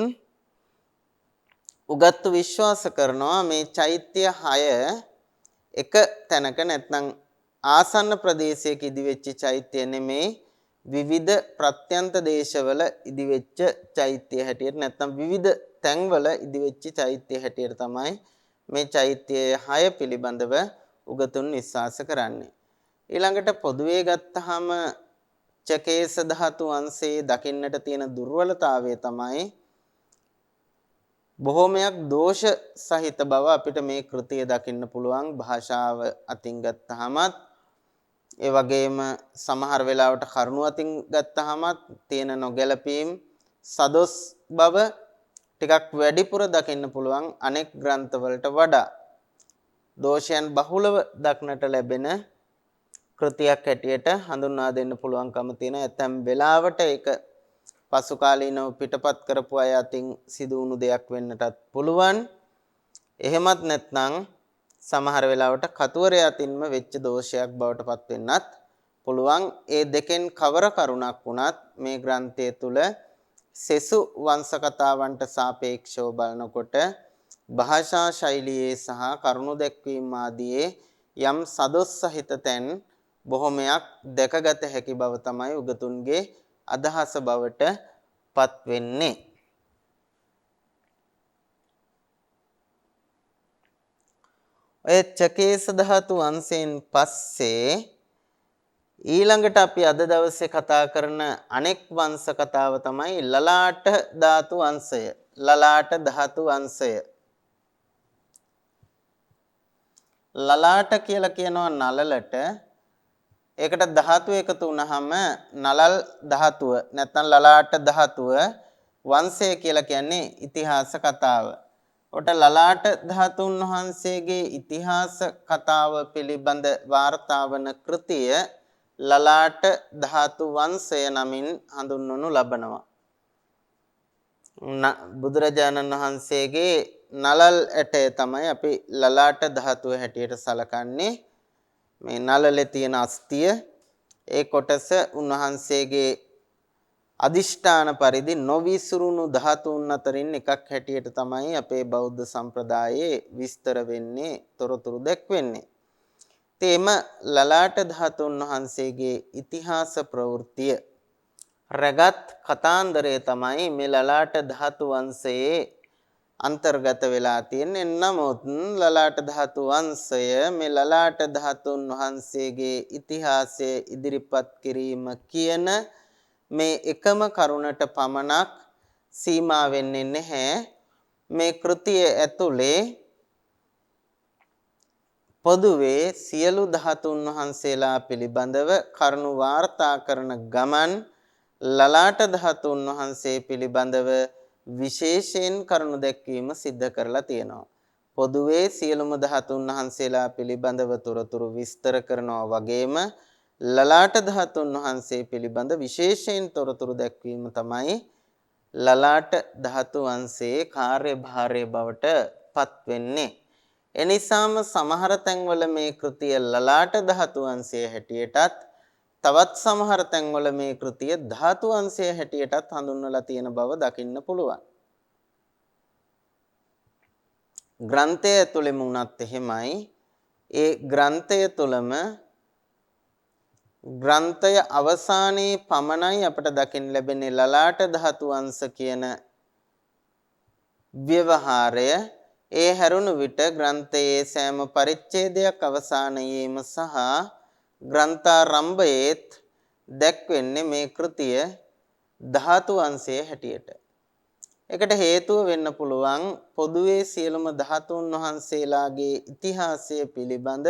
උගත්තු විශ්වාස කරනවා මේ චෛත්‍ය 6 එක තැනක නැත්නම් ආසන්න ප්‍රදේශයක ඉදිවෙච්ච චෛත්‍ය නෙමේ විවිධ ප්‍රත්‍යන්ත දේශවල ඉදිවෙච්ච චෛත්‍ය හැටියට නැත්නම් විවිධ තැන්වල ඉදිවෙච්ච චෛත්‍ය හැටියට තමයි මේ චෛත්‍ය 6 පිළිබඳව උගතුන් විශ්වාස කරන්නේ. ඊළඟට පොදුවේ ගත්තාම චකේශ ධාතු වංශයේ දකින්නට තියෙන දුර්වලතාවය තමයි බොහෝමයක් දෝෂ සහිත බව අපිට මේ කෘතිය දකින්න පුළුවන්. භාෂාව අතින් ගත්තාමත් ඒ වගේම සමහර වෙලාවට කරුණු අතින් ගත්තාමත් තියෙන නොගැලපීම් සදොස් බව ටිකක් වැඩිපුර දකින්න පුළුවන් අනෙක් ග්‍රන්ථවලට වඩා. දෝෂයන් බහුලව දක්නට ලැබෙන කෘතියක් හැටියට හඳුන්වා දෙන්න පුළුවන්කම තියෙන. ඇතැම් වෙලාවට ඒක පසු කාලීනව පිටපත් කරපු අය අතින් සිදු වුණු දෙයක් වෙන්නටත් පුළුවන්. එහෙමත් නැත්නම් සමහර වෙලාවට කතුවරය අතින්ම වෙච්ච දෝෂයක් බවට පත් වෙන්නත් පුළුවන්. ඒ දෙකෙන් කවර කරුණක් වුණත් මේ ග්‍රන්ථය තුල සෙසු වංශ කතාවන්ට සාපේක්ෂව බලනකොට භාෂා ශෛලියේ සහ කරුණු දැක්වීම ආදී යම් සදොස් සහිත තැන් බොහොමයක් දැකගත හැකි බව තමයි උගතුන්ගේ අදහස බවට පත් වෙන්නේ. ඔය චකේශ ධාතු වංශයෙන් පස්සේ ඊළඟට අපි අද දවසේ කතා කරන අනෙක් වංශ කතාව තමයි ලලාට ධාතු වංශය. ලලාට ධාතු වංශය. ලලාට කියලා කියනවා නලලට. ඒකට ධාතු එකතු වුනහම නලල් ධාතුව නැත්නම් ලලාට ධාතුව වංශය කියලා කියන්නේ ඉතිහාස කතාව. ඔට ලලාට ධාතුන් වහන්සේගේ ඉතිහාස කතාව පිළිබඳ වාර්තා වන කෘතිය ලලාට ධාතු වංශය නමින් හඳුන්වනු ලබනවා. බුදුරජාණන් වහන්සේගේ නලල් ඇටය තමයි අපි ලලාට ධාතුව හැටියට සලකන්නේ. මේ නලලේ තියෙන අස්තිය ඒ කොටස උන්වහන්සේගේ අදිෂ්ඨාන පරිදි නොවිසුරුණු ධාතුන් අතරින් එකක් හැටියට තමයි අපේ බෞද්ධ සම්ප්‍රදායේ විස්තර වෙන්නේ, තොරතුරු දැක්වෙන්නේ. තේම ලලාට ධාතුන් වහන්සේගේ ඉතිහාස ප්‍රවෘත්තිය රගත් කතාන්දරය තමයි මේ ලලාට ධාතු වංශයේ අන්තර්ගත වෙලා තියෙන්නේ. නමුත් ලලාට ධාතු වංශය මේ ලලාට ධාතුන් වහන්සේගේ ඉතිහාසය ඉදිරිපත් කිරීම කියන මේ එකම කරුණට පමණක් සීමා වෙන්නේ නැහැ. මේ කෘතිය ඇතුලේ පොදුවේ සියලු ධාතුන් වහන්සේලා පිළිබඳව කරුණු වාර්තා කරන ගමන් ලලාට ධාතුන් වහන්සේ පිළිබඳව විශේෂයෙන් කරුණු දැක්වීම සිද්ධ කරලා තියෙනවා. පොදුවේ සියලුම ධාතුන් වහන්සේලා පිළිබඳව තොරතුරු විස්තර කරනවා වගේම ලලාට ධාතුන් වහන්සේ පිළිබඳ විශේෂයෙන් තොරතුරු දැක්වීම තමයි ලලාට ධාතු වංශයේ කාර්යභාරය බවට පත් වෙන්නේ. එනිසාම සමහර තැන්වල මේ කෘතිය ලලාට ධාතු වංශයේ හැටියටත් තවත් සමහර තැන්වල මේ කෘතිය ධාතු වංශයේ හැටියටත් හඳුන්වලා තියෙන බව දකින්න පුළුවන්. ග්‍රන්ථය ඇතුළෙම වුණත් එහෙමයි. ඒ ග්‍රන්ථය තුළම ග්‍රන්ථය අවසානයේ පමණයි අපට දකින්න ලැබෙන්නේ ලලාට ධාතු වංශ කියන ව්‍යවහාරය. ඒ හැරුණු විට ග්‍රන්ථයේ සෑම පරිච්ඡේදයක් අවසානයේම සහ ග්‍රන්ථාරම්භයේත් දැක්වෙන්නේ මේ කෘතිය ධාතු වංශයේ හැටියට. ඒකට හේතුව වෙන්න පුළුවන් පොදුවේ සියලුම ධාතුන් වහන්සේලාගේ ඉතිහාසය පිළිබඳ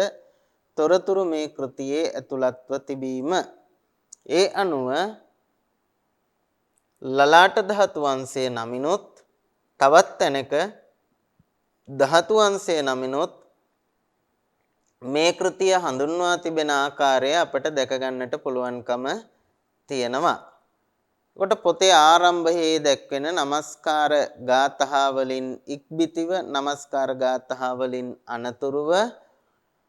තොරතුරු මේ කෘතියේ ඇතුළත්ව තිබීම. ඒ අනුව ලලාට ධාතු වංශයේ නමිනුත් තවත් තැනක ධාතු වංශයේ නමිනුත් මේ කෘතිය හඳුන්වා තිබෙන ආකාරය අපට දැක ගන්නට පුළුවන්කම තියෙනවා. කොට පොතේ ආරම්භයේ දැක්වෙන නමස්කාර ගාථා වලින් ඉක්බිතිව නමස්කාර ගාථා වලින් අනතුරුව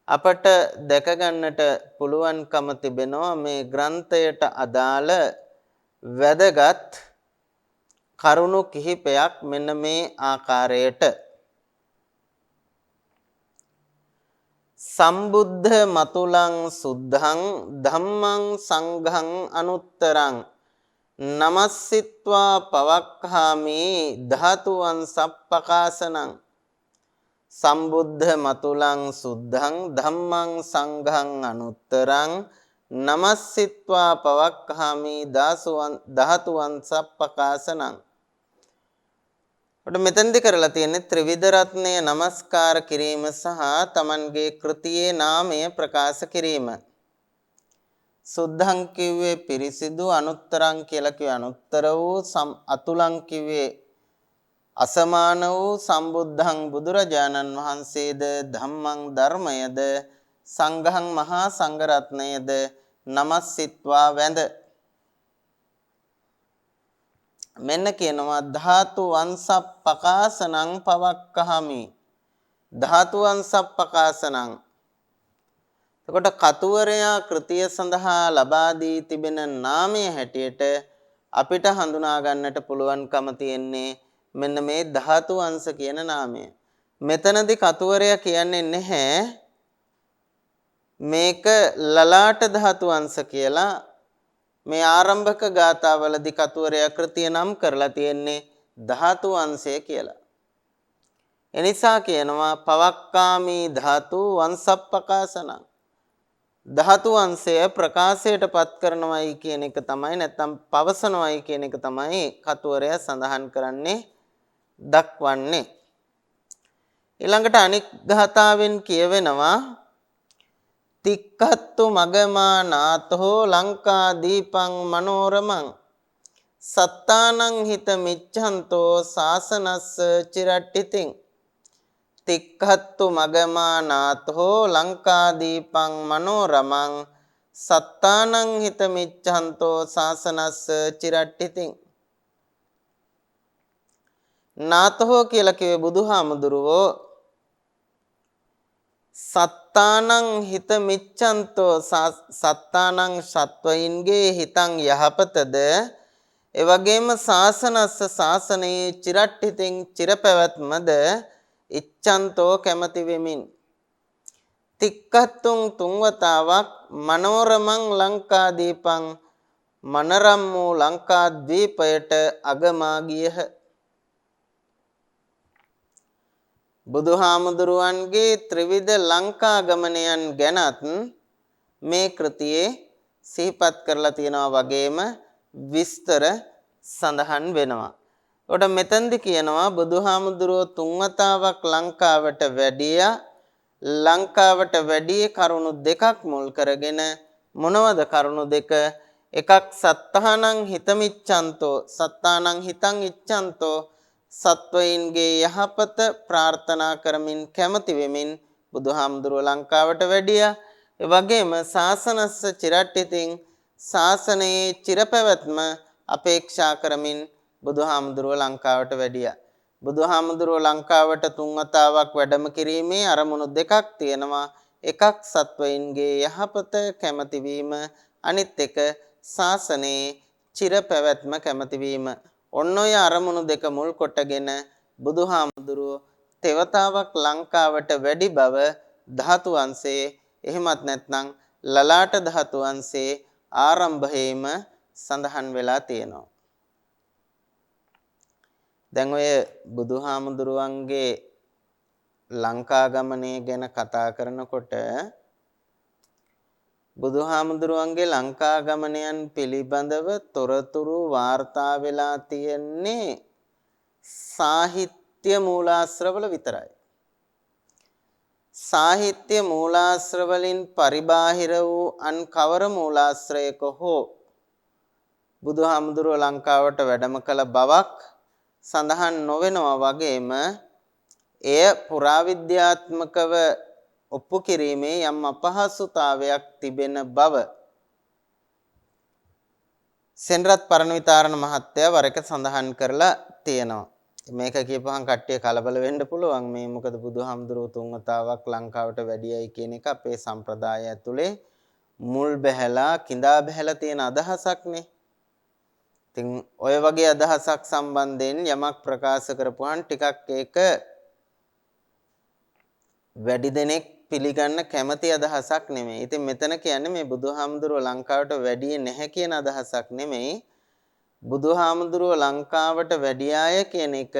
අපට දැක ගන්නට පුළුවන්කම තිබෙනවා මේ ග්‍රන්ථයට අදාළ වැදගත් කරුණු කිහිපයක් මෙන්න මේ ආකාරයට. සම්බුද්ධ මතුලං සුද්ධං ධම්මං සංඝං අනුත්තරං නමස්සිත්වා පවක්ඛාමි ධාතුවන් සප්පකාසනං. සම්බුද්ධ මතුලං සුද්ධං ධම්මං සංඝං අනුත්තරං නමස්සිත්වා පවක්ඛාමි ධාතුවන් සප්පකාසනං. ඔට මෙතෙන්දි කරලා තියෙන්නේ ත්‍රිවිධ රත්නය නමස්කාර කිරීම සහ Tamanගේ කෘතියේ නාමය ප්‍රකාශ කිරීම. සුද්ධං කිව්වේ පිරිසිදු, අනුත්තරං කියලා කිව්වේ අනුත්තර වූ, අතුලං කිව්වේ අසමාන වූ, සම්බුද්ධං බුදුරජාණන් වහන්සේද, ධම්මං ධර්මයද, සංඝං මහා සංඝ රත්නයද නමස්සිත්වා වැඳ. මෙන්න කියනවා ධාතු වංශප්පකාසනං පවක්ඛාමි. ධාතු වංශප්පකාසනං. එතකොට කතුවරයා කෘතිය සඳහා ලබා දී තිබෙන නාමය හැටියට අපිට හඳුනා ගන්නට පුළුවන්කම තියෙන්නේ මෙන්න මේ ධාතු වංශ කියන නාමය. මෙතනදී කතුවරයා කියන්නේ නැහැ මේක ලලාට ධාතු වංශ කියලා. මේ ආරම්භක ගාථාවලදී කතුවරයා කෘතිය නම් කරලා තියෙන්නේ ධාතු වංශය කියලා. එනිසා කියනවා පවක්කාමි ධාතු වංශප්පකාසනං. ධාතු වංශය ප්‍රකාශයට පත් කරනවයි කියන එක තමයි, නැත්නම් පවසනවයි කියන එක තමයි කතුවරයා සඳහන් කරන්නේ, දක්වන්නේ. ඊළඟට අනික් ගාථාවෙන් කියවෙනවා තික්ඛත්තු මගමා නාතෝ ලංකා දීපං මනෝරමං සත්තානං හිත මිච්ඡන්තෝ සාසනස්ස චිරට්ඨිතින්. තික්ඛත්තු මගමා නාතෝ ලංකා දීපං මනෝරමං සත්තානං හිත මිච්ඡන්තෝ සාසනස්ස චිරට්ඨිතින්. නාතෝ කියලා කිව්වේ බුදුහාමුදුරුවෝ. සත්තානං හිත මිච්ඡන්තෝ සත්තානං සත්වයින්ගේ හිතන් යහපතද, එවැගේම සාසනස්ස සාසනයේ චිරට්ඨිතින් චිරපැවැත්මද ඉච්ඡන්තෝ කැමති වෙමින්. තික්ඛත්තුං තුන්වතාවක් මනෝරමං ලංකා දීපං මනරම් වූ ලංකා ද්වීපයට අගමා ගියහ. බුදුහාමුදුරුවන්ගේ ත්‍රිවිධ ලංකා ගමනයන් ගැනත් මේ කෘතියේ සිහිපත් කරලා තියෙනවා, වගේම විස්තර සඳහන් වෙනවා. උඩ මෙතෙන්දි කියනවා බුදුහාමුදුරුවෝ තුන්වතාවක් ලංකාවට වැඩියා. ලංකාවට වැඩියේ කරුණු දෙකක් මුල් කරගෙන. මොනවද කරුණු දෙක? එකක් සත්තානං හිතමිච්ඡන්තෝ, සත්තානං හිතං ඉච්ඡන්තෝ, සත්වයින්ගේ යහපත ප්‍රාර්ථනා කරමින් කැමති වෙමින් බුදුහාමුදුරුවෝ ලංකාවට වැඩියා. ඒ වගේම සාසනස්ස චිරට්ඨිතින්, සාසනයේ චිරපැවැත්ම අපේක්ෂා කරමින් බුදුහාමුදුරුවෝ ලංකාවට වැඩියා. බුදුහාමුදුරුවෝ ලංකාවට තුන්වතාවක් වැඩම කිරීමේ අරමුණු දෙකක් තියෙනවා. එකක් සත්වයින්ගේ යහපත කැමති වීම, අනිත් එක සාසනයේ චිරපැවැත්ම කැමති වීම. ඔන්න ඔය අරමුණු දෙක මුල් කොටගෙන බුදුහාමුදුරුවෝ තෙවතාවක් ලංකාවට වැඩි බව ධාතු වංශයේ එහෙමත් නැත්නම් ලලාට ධාතු වංශයේ ආරම්භයේම සඳහන් වෙලා තියෙනවා. දැන් ඔය බුදුහාමුදුරුවන්ගේ ලංකා ගමනේ ගැන කතා කරනකොට බුදුහාමුදුරුවන්ගේ ලංකා ගමනයන් පිළිබඳව තොරතුරු වාර්තා වෙලා තියෙන්නේ සාහිත්‍ය මූලාශ්‍රවල විතරයි. සාහිත්‍ය මූලාශ්‍රවලින් පරිබාහිර වූ අන් කවර මූලාශ්‍රයක හෝ බුදුහාමුදුරුව ලංකාවට වැඩම කළ බවක් සඳහන් නොවෙනවා වගේම එය පුරාවිද්‍යාත්මකව ඔප්පු කිරීමේ යම් අපහසුතාවයක් තිබෙන බව සෙනරත් පරණවිතාරණ මහත්තයා වර එක සඳහන් කරලා තියෙනවා. මේක කියපුවාන් කට්ටිය කලබල වෙන්න පුළුවන්. මේ මොකද බුදුහාමුදුරුවෝ තුන් වතාවක් ලංකාවට වැඩියයි කියන එක අපේ සම්ප්‍රදාය ඇතුලේ මුල් බැහැලා කිඳා බැහැලා තියෙන අදහසක්නේ. ඉතින් ඔය වගේ අදහසක් සම්බන්ධයෙන් යමක් ප්‍රකාශ කරපුවාන් ටිකක් ඒක වැඩි දෙනෙක් පිළිගන්න කැමති අදහසක් නෙමෙයි. ඉතින් මෙතන කියන්නේ මේ බුදුහාමුදුරුවෝ ලංකාවට වැඩියේ නැහැ කියන අදහසක් නෙමෙයි. බුදුහාමුදුරුවෝ ලංකාවට වැඩියාය කියන එක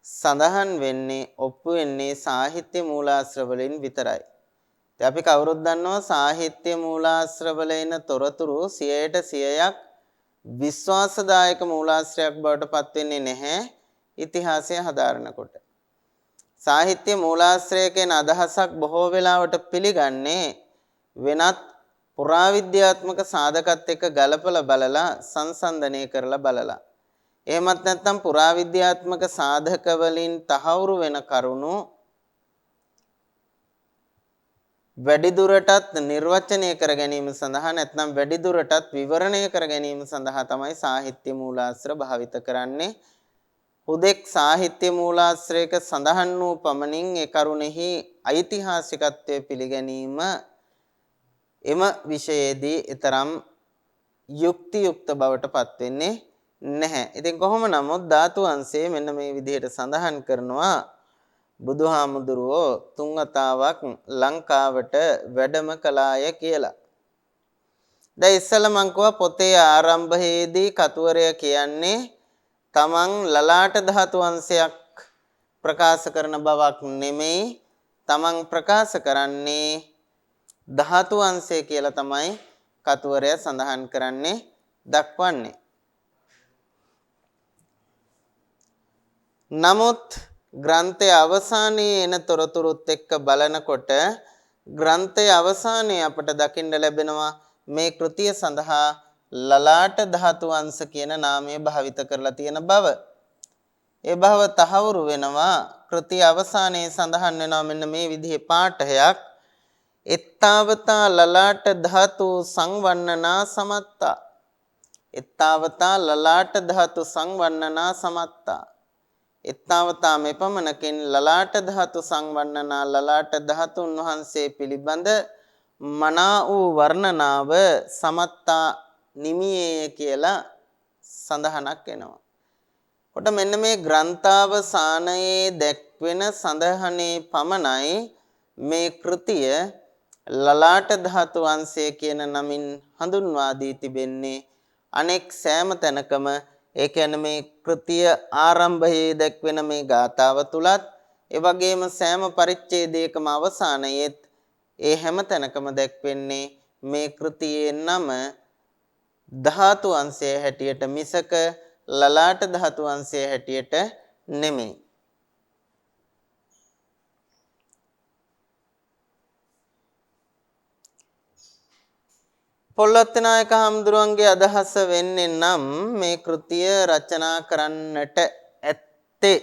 සඳහන් වෙන්නේ ඔප්පු වෙන්නේ සාහිත්‍ය මූලාශ්‍රවලින් විතරයි. ඉතින් අපි කවුරුත් දන්නවා සාහිත්‍ය මූලාශ්‍රවල එන තොරතුරු 100%ක් විශ්වාසදායක මූලාශ්‍රයක් බවට පත් වෙන්නේ නැහැ ඉතිහාසය හදාරනකොට. සාහිත්‍ය මූලාශ්‍රයකෙන අදහසක් බොහෝ වෙලාවට පිළිගන්නේ වෙනත් පුරාවිද්‍යාත්මක සාධකත් එක්ක ගලපලා බලලා සංසන්දනය කරලා බලලා. එහෙමත් නැත්නම් පුරාවිද්‍යාත්මක සාධක වලින් තහවුරු වෙන කරුණු වැඩි දුරටත් නිර්වචනය කර ගැනීම සඳහා නැත්නම් වැඩි දුරටත් විවරණය කර ගැනීම සඳහා තමයි සාහිත්‍ය මූලාශ්‍ර භාවිත කරන්නේ. හුදෙක් සාහිත්‍ය මූලාශ්‍රයක සඳහන් වූ පමණින් ඒ කරුණෙහි ඓතිහාසිකත්වයේ පිළිගැනීම එම විෂයේදී ඊතරම් යුක්තියුක්ත බවට පත් වෙන්නේ නැහැ. ඉතින් කොහොම නමුත් ධාතු වංශයේ මෙන්න මේ විදිහට සඳහන් කරනවා බුදුහාමුදුරුවෝ තුන් වතාවක් ලංකාවට වැඩම කළාය කියලා. දැන් ඉස්සෙල්ලා මං කිව්වා පොතේ ආරම්භයේදී කතුවරය කියන්නේ තමන් ලලාට ධාතු වංශයක් ප්‍රකාශ කරන බවක් නෙමෙයි, තමන් ප්‍රකාශ කරන්නේ ධාතු වංශය කියලා තමයි කතුවරය සඳහන් කරන්නේ දක්වන්නේ. නමුත් ග්‍රන්ථයේ අවසානයේ එන තොරතුරුත් එක්ක බලනකොට ග්‍රන්ථයේ අවසානයේ අපට දකින්න ලැබෙනවා මේ කෘතිය සඳහා ලලාට ධාතු වංශ කියන නාමය භාවිත කරලා තියෙන බව. ඒ බව තහවුරු වෙනවා කෘතිය අවසානයේ සඳහන් වෙනවා මෙන්න මේ විදිහේ පාඨයක්. එත්තාවතා ලලාට ධාතු සංවන්නනා සමත්තා. එත්තාවතා ලලාට ධාතු සංවන්නනා සමත්තා. එත්තාවතා මෙපමණකින් ලලාට ධාතු සංවන්නනා ලලාට ධාතුන් වහන්සේ පිළිබඳ මනා වූ වර්ණනාව සමත්තා නිමියේය කියලා සඳහනක් වෙනවා. කොට මෙන්න මේ ග්‍රන්ථාවසානයේ දැක්වෙන සඳහනේ පමණයි මේ කෘතිය ලලාට ධාතු වංශය කියන නමින් හඳුන්වා දී තිබෙන්නේ. අනෙක් සෑම තැනකම ඒ කියන්නේ මේ කෘතිය ආරම්භයේ දැක්වෙන මේ ගාථාව තුලත් ඒ වගේම සෑම පරිච්ඡේදයකම අවසානයේත් ඒ හැම තැනකම දැක්වෙන්නේ මේ කෘතියේ නම ධාතු වංශය හැටියට මිසක ලලාට ධාතු වංශය හැටියට නෙමෙයි. පොල්ලොත්තේ නායක හඳුරුවන්ගේ අදහස වෙන්නේ නම් මේ කෘතිය රචනා කරන්නට ඇත්තේ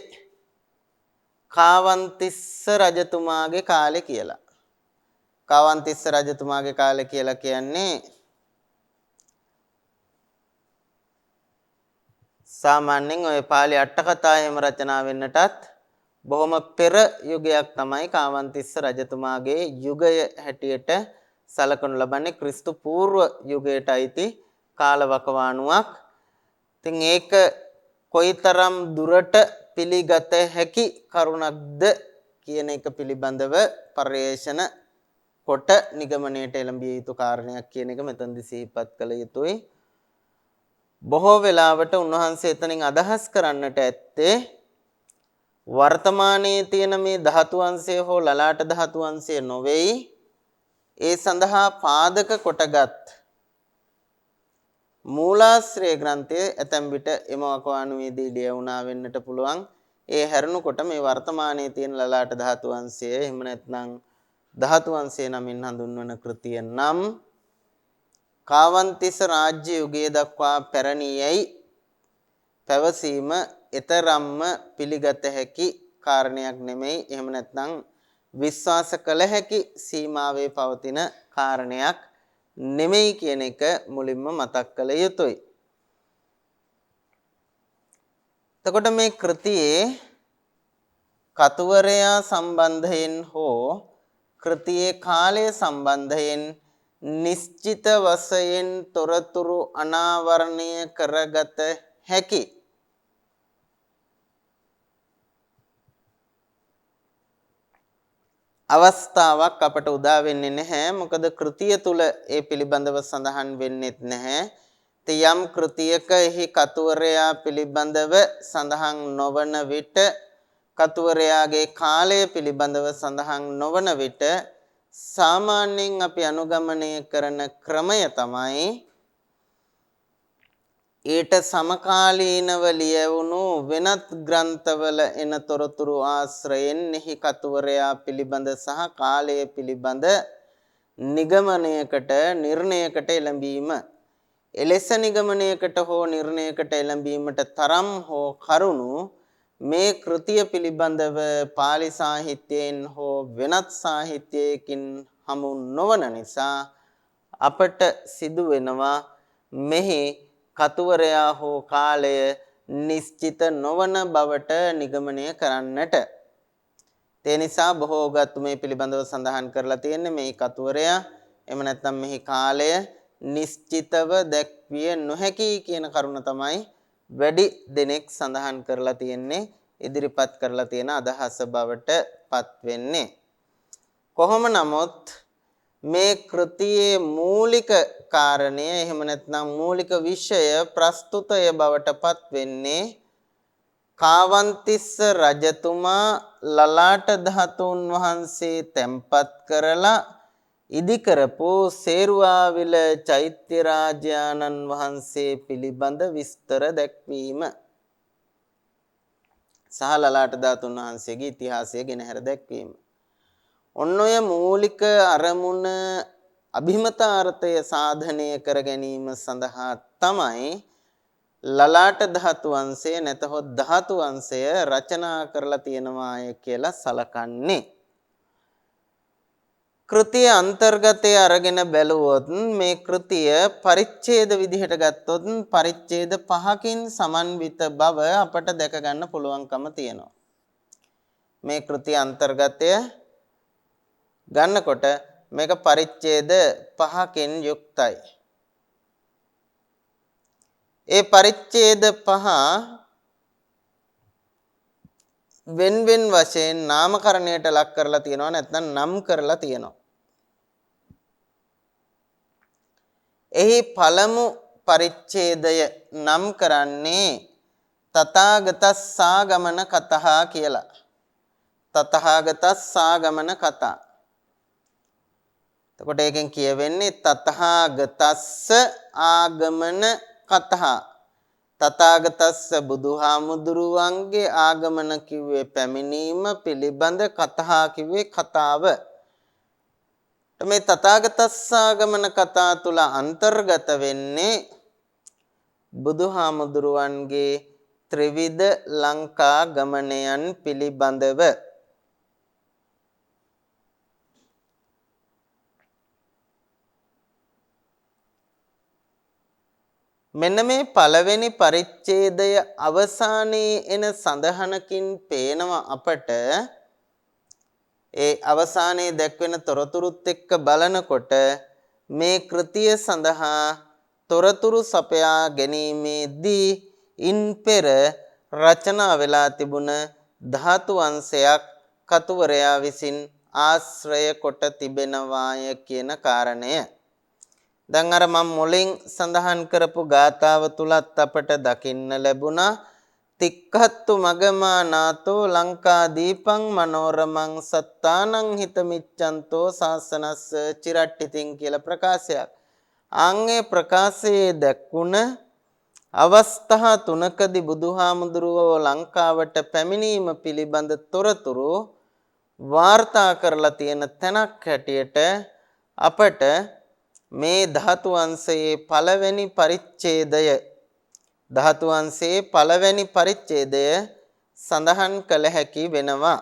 කාවන්තිස්ස රජතුමාගේ කාලේ කියලා. කාවන්තිස්ස රජතුමාගේ කාලේ කියලා කියන්නේ සාමාන්‍යයෙන් ඔය පාළි අට කතා එහෙම රචනා වෙන්නටත් බොහොම පෙර යුගයක් තමයි කාවන්තිස්ස රජතුමාගේ යුගය හැටියට සලකනු ලබන්නේ. ක්‍රිස්තු පූර්ව යුගයට අයිති කාලවකවානුවක්. ඉතින් ඒක කොයිතරම් දුරට පිළිගත හැකි කරුණක්ද කියන එක පිළිබඳව පරිේශන කොට නිගමනයට එළඹිය යුතු කාරණයක් කියන එක මෙතනදී සිහිපත් කළ යුතුයි. බොහෝ වෙලාවට උන්වහන්සේ එතනින් අදහස් කරන්නට ඇත්තේ වර්තමානයේ තියෙන මේ ධාතු අංශය හෝ ලලාට ධාතු අංශය නොවේයි ඒ සඳහා පාදක කොටගත් මූලාශ්‍රය ග්‍රන්ථයේ ඇතැම් විට එමවකවානුවේදී ලියවුණා වෙන්නට පුළුවන්. ඒ හැරුණුකොට මේ වර්තමානයේ තියෙන ලලාට ධාතු අංශය එහෙම නැත්නම් ධාතු අංශය නමින් හඳුන්වන කෘතිය නම් කාවන්තිස්ස රාජ්‍ය යුගයේ දක්වා පැරණියයි පැවසීම ඊතරම්ම පිළිගත හැකි කාරණයක් නෙමෙයි. එහෙම නැත්නම් විශ්වාස කළ හැකි සීමාවේ පවතින කාරණයක් නෙමෙයි කියන එක මුලින්ම මතක් කළ යුතුයි. එතකොට මේ කෘතියේ කතුවරයා සම්බන්ධයෙන් හෝ කෘතියේ කාලය සම්බන්ධයෙන් නිශ්චිත වශයෙන් තොරතුරු අනාවරණය කරගත හැකි අවස්ථාවක් අපට උදා වෙන්නේ නැහැ. මොකද කෘතිය තුල ඒ පිළිබඳව සඳහන් වෙන්නේත් නැහැ. යම් කෘතියක එහි කතුවරයා පිළිබඳව සඳහන් නොවන විට කතුවරයාගේ කාලය පිළිබඳව සඳහන් නොවන විට සාමාන්‍යයෙන් අපි අනුගමනය කරන ක්‍රමය තමයි ඊට සමකාලීනව ලියවුණු වෙනත් ග්‍රන්ථවල එන තොරතුරු ආශ්‍රයෙන් එහි කතුවරයා පිළිබඳ සහ කාලය පිළිබඳ නිගමනයකට නිර්ණයකට එළඹීම. එලෙස නිගමනයකට හෝ නිර්ණයකට එළඹීමට තරම් හෝ කරුණු මේ කෘතිය පිළිබඳව පාලි සාහිත්‍යයෙන් හෝ වෙනත් සාහිත්‍යයකින් හමු නොවන නිසා අපට සිදු වෙනවා මෙහි කතුවරයා හෝ කාලය නිශ්චිත නොවන බවට නිගමනය කරන්නට. ඒ නිසා බොහෝගත් මේ පිළිබඳව සඳහන් කරලා තියෙන්නේ මේ කතුවරයා එහෙම නැත්නම් මෙහි කාලය නිශ්චිතව දැක්විය නොහැකි කියන කරුණ තමයි වැඩි දෙනෙක් සඳහන් කරලා තියෙන්නේ ඉදිරිපත් කරලා තියෙන අදහස බවට පත් වෙන්නේ. කොහොම නමුත් මේ කෘතියේ මූලික කාරණය එහෙම නැත්නම් මූලික විෂය ප්‍රස්තුතය බවට පත් වෙන්නේ කාවන්තිස්ස රජතුමා ලලාට ධාතුන් වහන්සේ තැන්පත් කරලා ඉදි කරපු සේරුවාවිල චෛත්‍ය රාජානන් වහන්සේ පිළිබඳ විස්තර දැක්වීම සහ ලලාට ධාතුන් වහන්සේගේ ඉතිහාසය ගෙනහැර දැක්වීම. ඔන්න ඔය මූලික අරමුණ අභිමතාර්ථය සාධනය කර ගැනීම සඳහා තමයි ලලාට ධාතු වංශය නැතහොත් ධාතු වංශය රචනා කරලා තියෙනවාය කියලා සලකන්නේ. කෘතිය අන්තර්ගතයේ අරගෙන බැලුවොත් මේ කෘතිය පරිච්ඡේද විදිහට ගත්තොත් පරිච්ඡේද 5කින් සමන්විත බව අපට දැක ගන්න පුළුවන්කම තියෙනවා. මේ කෘතිය අන්තර්ගතය ගන්නකොට මේක පරිච්ඡේද 5කින් යුක්තයි. ඒ පරිච්ඡේද 5 වෙන වෙන වශයෙන් නාමකරණයට ලක් කරලා තියෙනවා නැත්නම් නම් කරලා තියෙනවා. එහි පළමු පරිච්ඡේදය නම් කරන්නේ තථාගතස්සාගමන කතා කියලා. තථාගතස්සාගමන කතා. එතකොට ඒකෙන් කියවෙන්නේ තථාගතස්ස ආගමන කතා. තථාගතස්ස බුදුහාමුදුරුවන්ගේ ආගමන කිව්වේ පැමිණීම පිළිබඳ කතා කිව්වේ කතාව. මේ තථාගතස්සාගමන කතා තුල අන්තර්ගත වෙන්නේ බුදුහාමුදුරුවන්ගේ ත්‍රිවිධ ලංකා ගමනයන් පිළිබඳව. මෙන්න මේ පළවෙනි පරිච්ඡේදය අවසානයේ එන සඳහනකින් පේනවා අපට ඒ අවසානයේ දැක්වෙන තොරතුරුත් එක්ක බලනකොට මේ කෘතිය සඳහා තොරතුරු සපයා ගැනීමේදී ඉන් පෙර රචනා වෙලා තිබුණ ධාතු අංශයක් කතුවරයා විසින් ආශ්‍රය කොට තිබෙනවාය කියන කාරණය. දැන් අර මම මුලින් සඳහන් කරපු ගාථාව තුලත් අපට දකින්න ලැබුණා තික්ඛත්තු මගමා නාතෝ ලංකා දීපං මනෝරමං සත්තානං හිතමිච්ඡන්තෝ සාසනස්ස චිරට්ටිතින් කියලා ප්‍රකාශයක්. ආන්ගේ ප්‍රකාශයේ දැක්ුණ අවස්ථා තුනකදී බුදුහාමුදුරුවෝ ලංකාවට පැමිණීම පිළිබඳ තොරතුරු වාර්තා කරලා තියෙන තැනක් හැටියට අපට මේ ධාතු අංශයේ පළවෙනි පරිච්ඡේදය ධාතු අංශයේ පළවෙනි පරිච්ඡේදය සඳහන් කළ හැකි වෙනවා.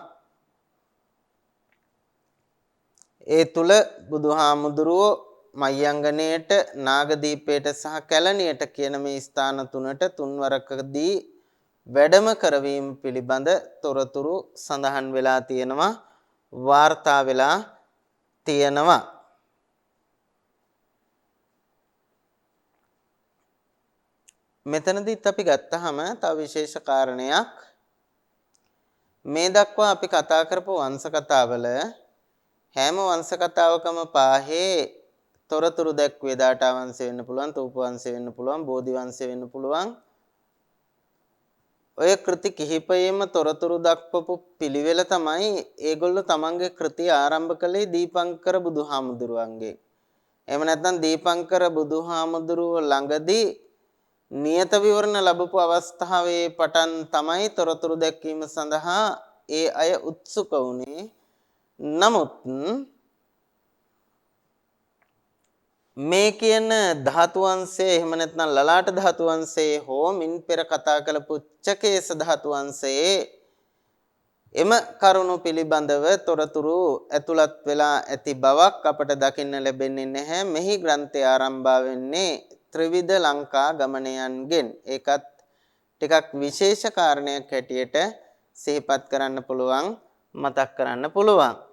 ඒ තුල බුදුහාමුදුරුවෝ මයංගණයට නාගදීපයට සහ කැලණියට කියන මේ ස්ථාන තුනට තුන්වරකදී වැඩම කරවීම පිළිබඳ තොරතුරු සඳහන් වෙලා තියෙනවා වාර්තා වෙලා තියෙනවා. මෙතනදිත් අපි ගත්තාම තව විශේෂ කාරණයක් මේ දක්වා අපි කතා කරපු වංශ කතාවල හැම වංශ කතාවකම පාහේ තොරතුරු දැක්වේ දාඨා වංශය වෙන්න පුළුවන්, තූප වංශය වෙන්න පුළුවන්, බෝධි වංශය වෙන්න පුළුවන්. ඔය කෘති කිහිපයෙම තොරතුරු දක්වපු පිළිවෙල තමයි ඒගොල්ලෝ තමන්ගේ කෘතිය ආරම්භ කළේ දීපංකර බුදුහාමුදුරුවන්ගේ. එහෙම නැත්නම් දීපංකර බුදුහාමුදුරුව ළඟදී නියත විවරණ ලැබපු අවස්ථාවේ පටන් තමයි තොරතුරු දැක්වීම සඳහා ඒ අය උත්සුක වුණේ. නමුත් මේ කියන ධාතු වංශයේ එහෙම නැත්නම් ලලාට ධාතු වංශයේ හෝ මින් පෙර කතා කළ පුච්චකේස ධාතු වංශයේ එම කරුණු පිළිබඳව තොරතුරු ඇතුළත් වෙලා ඇති බවක් අපට දකින්න ලැබෙන්නේ නැහැ. මෙහි ග්‍රන්ථය ආරම්භ වෙන්නේ ත්‍රිවිධ ලංකා ගමනයන්ගෙන්. ඒකත් ටිකක් විශේෂ කාරණයක් හැටියට සිහිපත් කරන්න පුළුවන්, මතක් කරන්න පුළුවන්.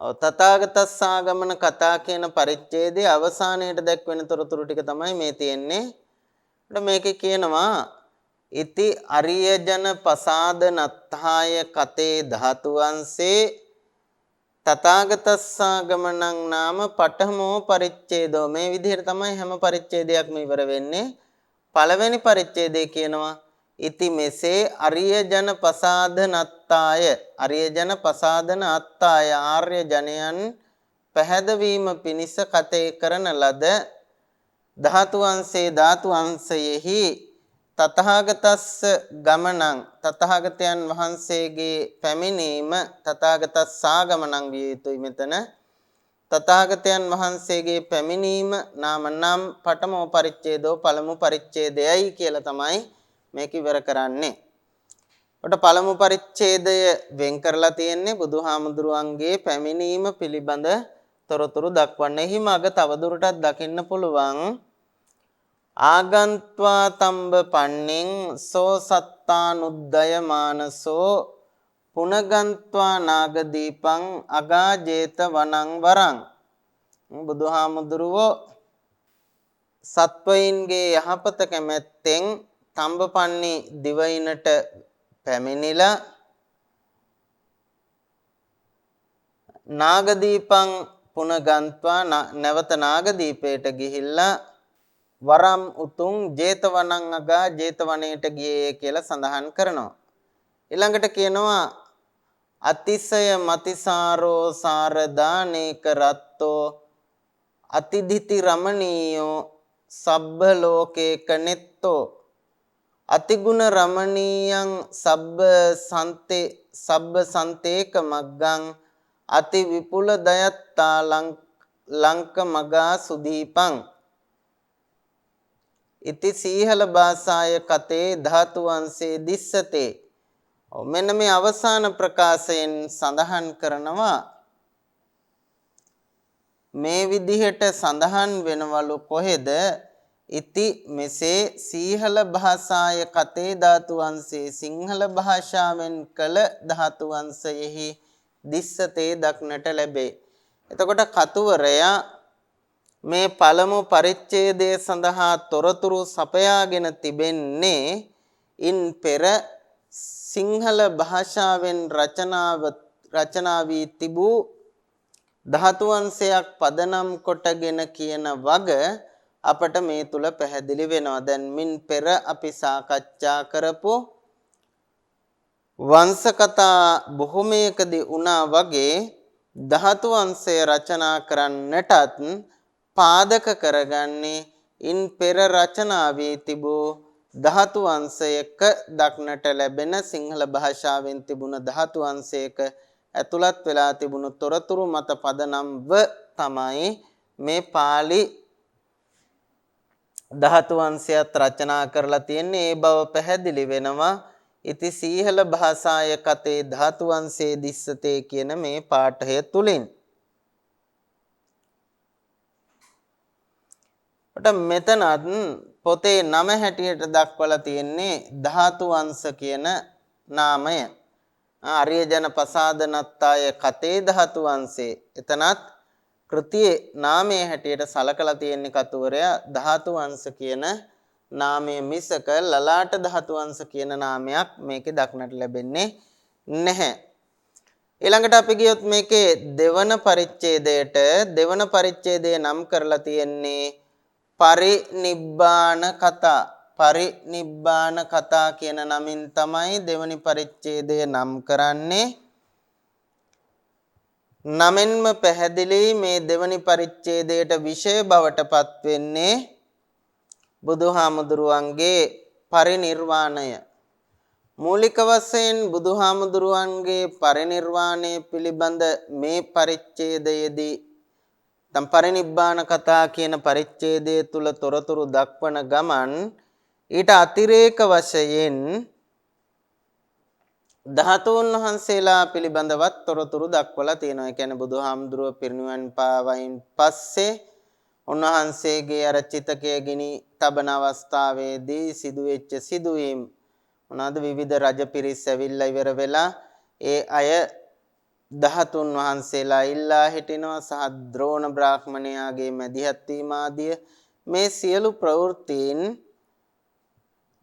තථාගතස්සාගමන කතා කියන පරිච්ඡේදයේ අවසානයේට දැක්වෙන තොරතුරු ටික තමයි මේ තියෙන්නේ. මේකේ කියනවා ඉති අරියජන පසාද නත්තාය කතේ ධාතු වංශේ තථාගතස්සාගමනං නාම පඨමෝ පරිච්ඡේදෝ. මේ විදිහට තමයි හැම පරිච්ඡේදයක්ම ඉවර වෙන්නේ. පළවෙනි පරිච්ඡේදයේ කියනවා ඉති මෙසේ අරියජන පසාදන අත්තාය අරියජන පසාදන අත්තාය ආර්ය ජනයන් පැහැදවීම පිණිස කතේ කරන ලද ධාතු වංශේ ධාතු වංශයෙහි තථාගතස්ස ගමනං තථාගතයන් වහන්සේගේ පැමිණීම තථාගතස්සාගමනං විය යුතුයි. මෙතන තථාගතයන් වහන්සේගේ පැමිණීම නාම පඨමෝ පරිච්ඡේදෝ පළමු පරිච්ඡේදයයි කියලා තමයි මේක ඉවර කරන්නේ. ඔට පළමු පරිච්ඡේදය වෙන් කරලා තියෙන්නේ බුදුහාමුදුරුවන්ගේ පැමිණීම පිළිබඳ තොරතුරු දක්වන්නේ. එහි මග තවදුරටත් දකින්න පුළුවන් ආගන්ත්වා තම්බ පන්නින් සෝ සත්තානුද්දය මානසෝ පුනගන්ත්වා නාගදීපං අගාජේත වනං වරං. බුදුහාමුදුරුවෝ සත්වයින්ගේ යහපත කැමැත්තෙන් තම්බපන්නි දිවයිනට පැමිණිලා නාගදීපං පුනගන්ත්වා නැවත නාගදීපයට ගිහිල්ලා වරම් උතුම් ජේතවනං අගා ජේතවනයට ගියේ කියලා සඳහන් කරනවා. ඊළඟට කියනවා අතිසය මතිසාරෝ සාරදානේක රත්තෝ අතිදිති රමණීයෝ සබ්බ ලෝකේක නෙත්තෝ අතිගුණ රමණීයං සබ්බ සන්තේක මග්ගං අති විපුල දයත්තා ලංක මගා සුදීපං ඉති සීහල භාසාය කතේ ධාතු වංශේ දිස්සතේ. මෙන්න මේ අවසාන ප්‍රකාශයෙන් සඳහන් කරනවා මේ විදිහට සඳහන් වෙනවලු කොහෙද ඉති මෙසේ සීහල භාසාය කතේ ධාතු වංශේ සිංහල භාෂාවෙන් කළ ධාතු වංශයෙහි දිස්සතේ දක්නට ලැබේ. එතකොට කතුවරයා මේ පළමු පරිච්ඡේදයේ සඳහා තොරතුරු සපයාගෙන තිබෙන්නේ ඉන් පෙර සිංහල භාෂාවෙන් රචනා වී තිබූ ධාතු වංශයක් පදනම් කොටගෙන කියන වග අපට මේ තුල පැහැදිලි වෙනවා. දැන් මින් පෙර අපි සාකච්ඡා කරපු වංශ කතා බොහොමයකදී වුණා වගේ ධාතු වංශය රචනා කරන්නටත් පාදක කරගන්නේ ඉන් පෙර රචනා වී තිබූ ධාතු වංශයක දක්නට ලැබෙන සිංහල භාෂාවෙන් තිබුණ ධාතු වංශයක ඇතුළත් වෙලා තිබුණු තොරතුරු මත පදනම්ව තමයි මේ pāli ධාතු වංශයත් රචනා කරලා තියෙන්නේ. ඒ බව පැහැදිලි වෙනවා ඉති සීහල භාෂාය කතේ ධාතු වංශේ දිස්සතේ කියන මේ පාඨය තුලින්. මෙතනත් පොතේ නම හැටියට දක්වලා තියෙන්නේ ධාතු වංශ කියන නාමය. ආර්ය ජන පසාදනත්තාය කතේ ධාතු වංශේ. එතනත් කෘතියේ නාමයේ හැටියට සලකලා තියෙන්නේ කතුවරයා ධාතු වංශ කියන නාමය මිසක ලලාට ධාතු වංශ කියන නාමයක් මේකේ දක්නට ලැබෙන්නේ නැහැ. ඊළඟට අපි ගියොත් මේකේ දෙවන පරිච්ඡේදයේ නම් කරලා තියෙන්නේ පරිනිබ්බාන කතා. පරිනිබ්බාන කතා කියන නමින් තමයි දෙවනි පරිච්ඡේදය නම් කරන්නේ. නමෙන්ම පැහැදිලි මේ දෙවනි පරිච්ඡේදයට විෂය බවට පත් වෙන්නේ බුදුහාමුදුරුවන්ගේ පරිනිර්වාණය. මූලික වශයෙන් බුදුහාමුදුරුවන්ගේ පරිනිර්වාණය පිළිබඳ මේ පරිච්ඡේදයේදී තම් පරිනිබ්බාන කතා කියන පරිච්ඡේදය තුල තොරතුරු දක්වන ගමන් ඊට අතිරේක වශයෙන් ධාතුන් වහන්සේලා පිළිබඳවත් තොරතුරු දක්වලා තියෙනවා. ඒ කියන්නේ බුදුහාමුදුරුව පිරිනිවන් පාවයින් පස්සේ උන්වහන්සේගේ අර චිතකය ගිනි තබන අවස්ථාවේදී සිදුවෙච්ච සිදුවීම් මොනවාද? විවිධ රජ පිරිස් ඇවිල්ලා ඉවර වෙලා ඒ අය ධාතුන් වහන්සේලා ඉල්ලා හිටිනවා සහ ද්‍රෝණ බ්‍රාහ්මණයාගේ මැදිහත් වීම ආදිය මේ සියලු ප්‍රවෘත්තීන්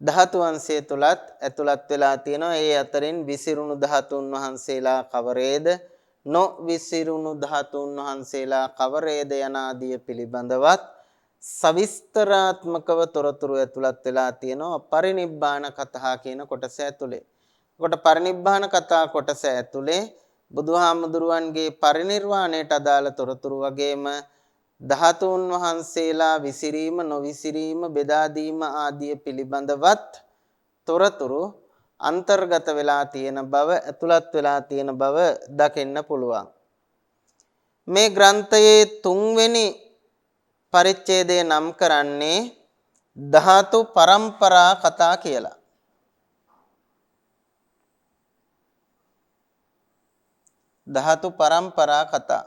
ධාතු වංශය තුලත් ඇතුළත් වෙලා තියෙනවා. ඒ අතරින් විසිරුණු ධාතුන් වහන්සේලා කවරේද? නොවිසිරුණු ධාතුන් වහන්සේලා කවරේද යන ආදිය පිළිබඳවත් සවිස්තරාත්මකව තොරතුරු ඇතුළත් වෙලා තියෙනවා පරිනිබ්බාන කතා කියන කොටස ඇතුලේ. කොට පරිනිබ්බාන කතා කොටස ඇතුලේ බුදුහාමුදුරුවන්ගේ පරිනිර්වාණයට අදාළ තොරතුරු වගේම ධාතුන් වහන්සේලා විසිරීම නොවිසිරීම බෙදා දීම ආදිය පිළිබඳවත් තොරතුරු අන්තර්ගත වෙලා තියෙන බව ඇතුළත් වෙලා තියෙන බව දකින්න පුළුවන්. මේ ග්‍රන්ථයේ තුන්වෙනි පරිච්ඡේදය නම් කරන්නේ ධාතු පරම්පරා කතා කියලා. ධාතු පරම්පරා කතා.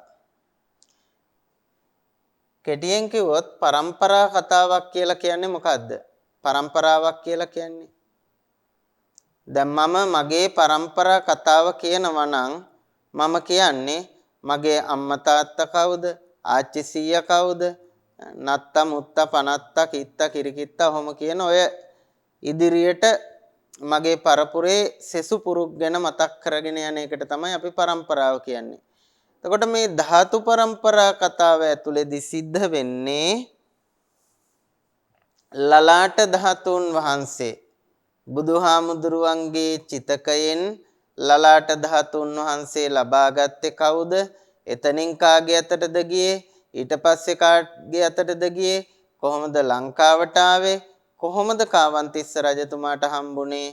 කෙටියෙන් කිව්වොත් පරම්පරා කතාවක් කියලා කියන්නේ මොකද්ද? පරම්පරාවක් කියලා කියන්නේ. දැන් මම මගේ පරම්පරා කතාව කියනවා නම් මම කියන්නේ මගේ අම්මා තාත්තා කවුද? ආච්චි සීයා කවුද? නත්තා මුත්තා පනත්තා කිත්තා කිරිකිත්තා ඔහොම කියන ඔය ඉදිරියට මගේ පරපුරේ සෙසු පුරුක් ගැන මතක් කරගෙන යන එකට තමයි අපි පරම්පරාව කියන්නේ. එතකොට මේ ධාතු පරම්පරා කතාව ඇතුළේදී සිද්ධ වෙන්නේ ලලාට ධාතුන් වහන්සේ බුදුහාමුදුරුවන්ගේ චිතකයෙන් ලලාට ධාතුන් වහන්සේ ලබා ගත්තේ කවුද? එතනින් කාගේ අතටද ගියේ? ඊට පස්සේ කාගේ අතටද ගියේ? කොහොමද ලංකාවට ආවේ? කොහොමද කාවන්තිස්ස රජතුමාට හම්බුනේ?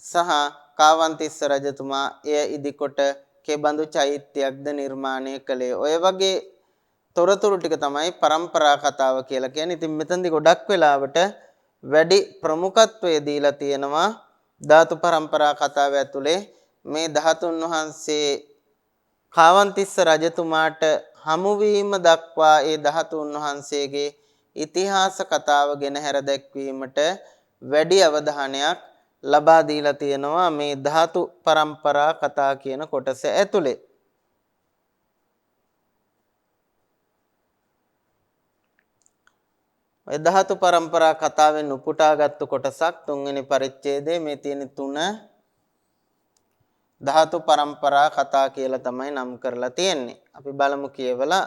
සහ කාවන්තිස්ස රජතුමා එය ඉදිකොට කෙබඳු චෛත්‍යයක්ද නිර්මාණය කළේ? ඔය වගේ තොරතුරු ටික තමයි පරම්පරා කතාව කියලා කියන්නේ. ඉතින් මෙතනදී ගොඩක් වෙලාවට වැඩි ප්‍රමුඛත්වය දීලා තියෙනවා ධාතු පරම්පරා කතාව ඇතුලේ මේ ධාතුන් වහන්සේ කාවන්තිස්ස රජතුමාට හමුවීම දක්වා ඒ ධාතුන් වහන්සේගේ ඉතිහාස කතාව ගෙන හැර දැක්වීමට වැඩි අවධානයක් ලබා දීලා තියෙනවා මේ ධාතු පරම්පරා කතා කියන කොටස ඇතුලේ. ඔය ධාතු පරම්පරා කතාවෙන් උපුටාගත්තු කොටසක් තුන්වෙනි පරිච්ඡේදයේ මේ තියෙන තුන ධාතු පරම්පරා කතා කියලා තමයි නම් කරලා තියෙන්නේ. අපි බලමු කියවලා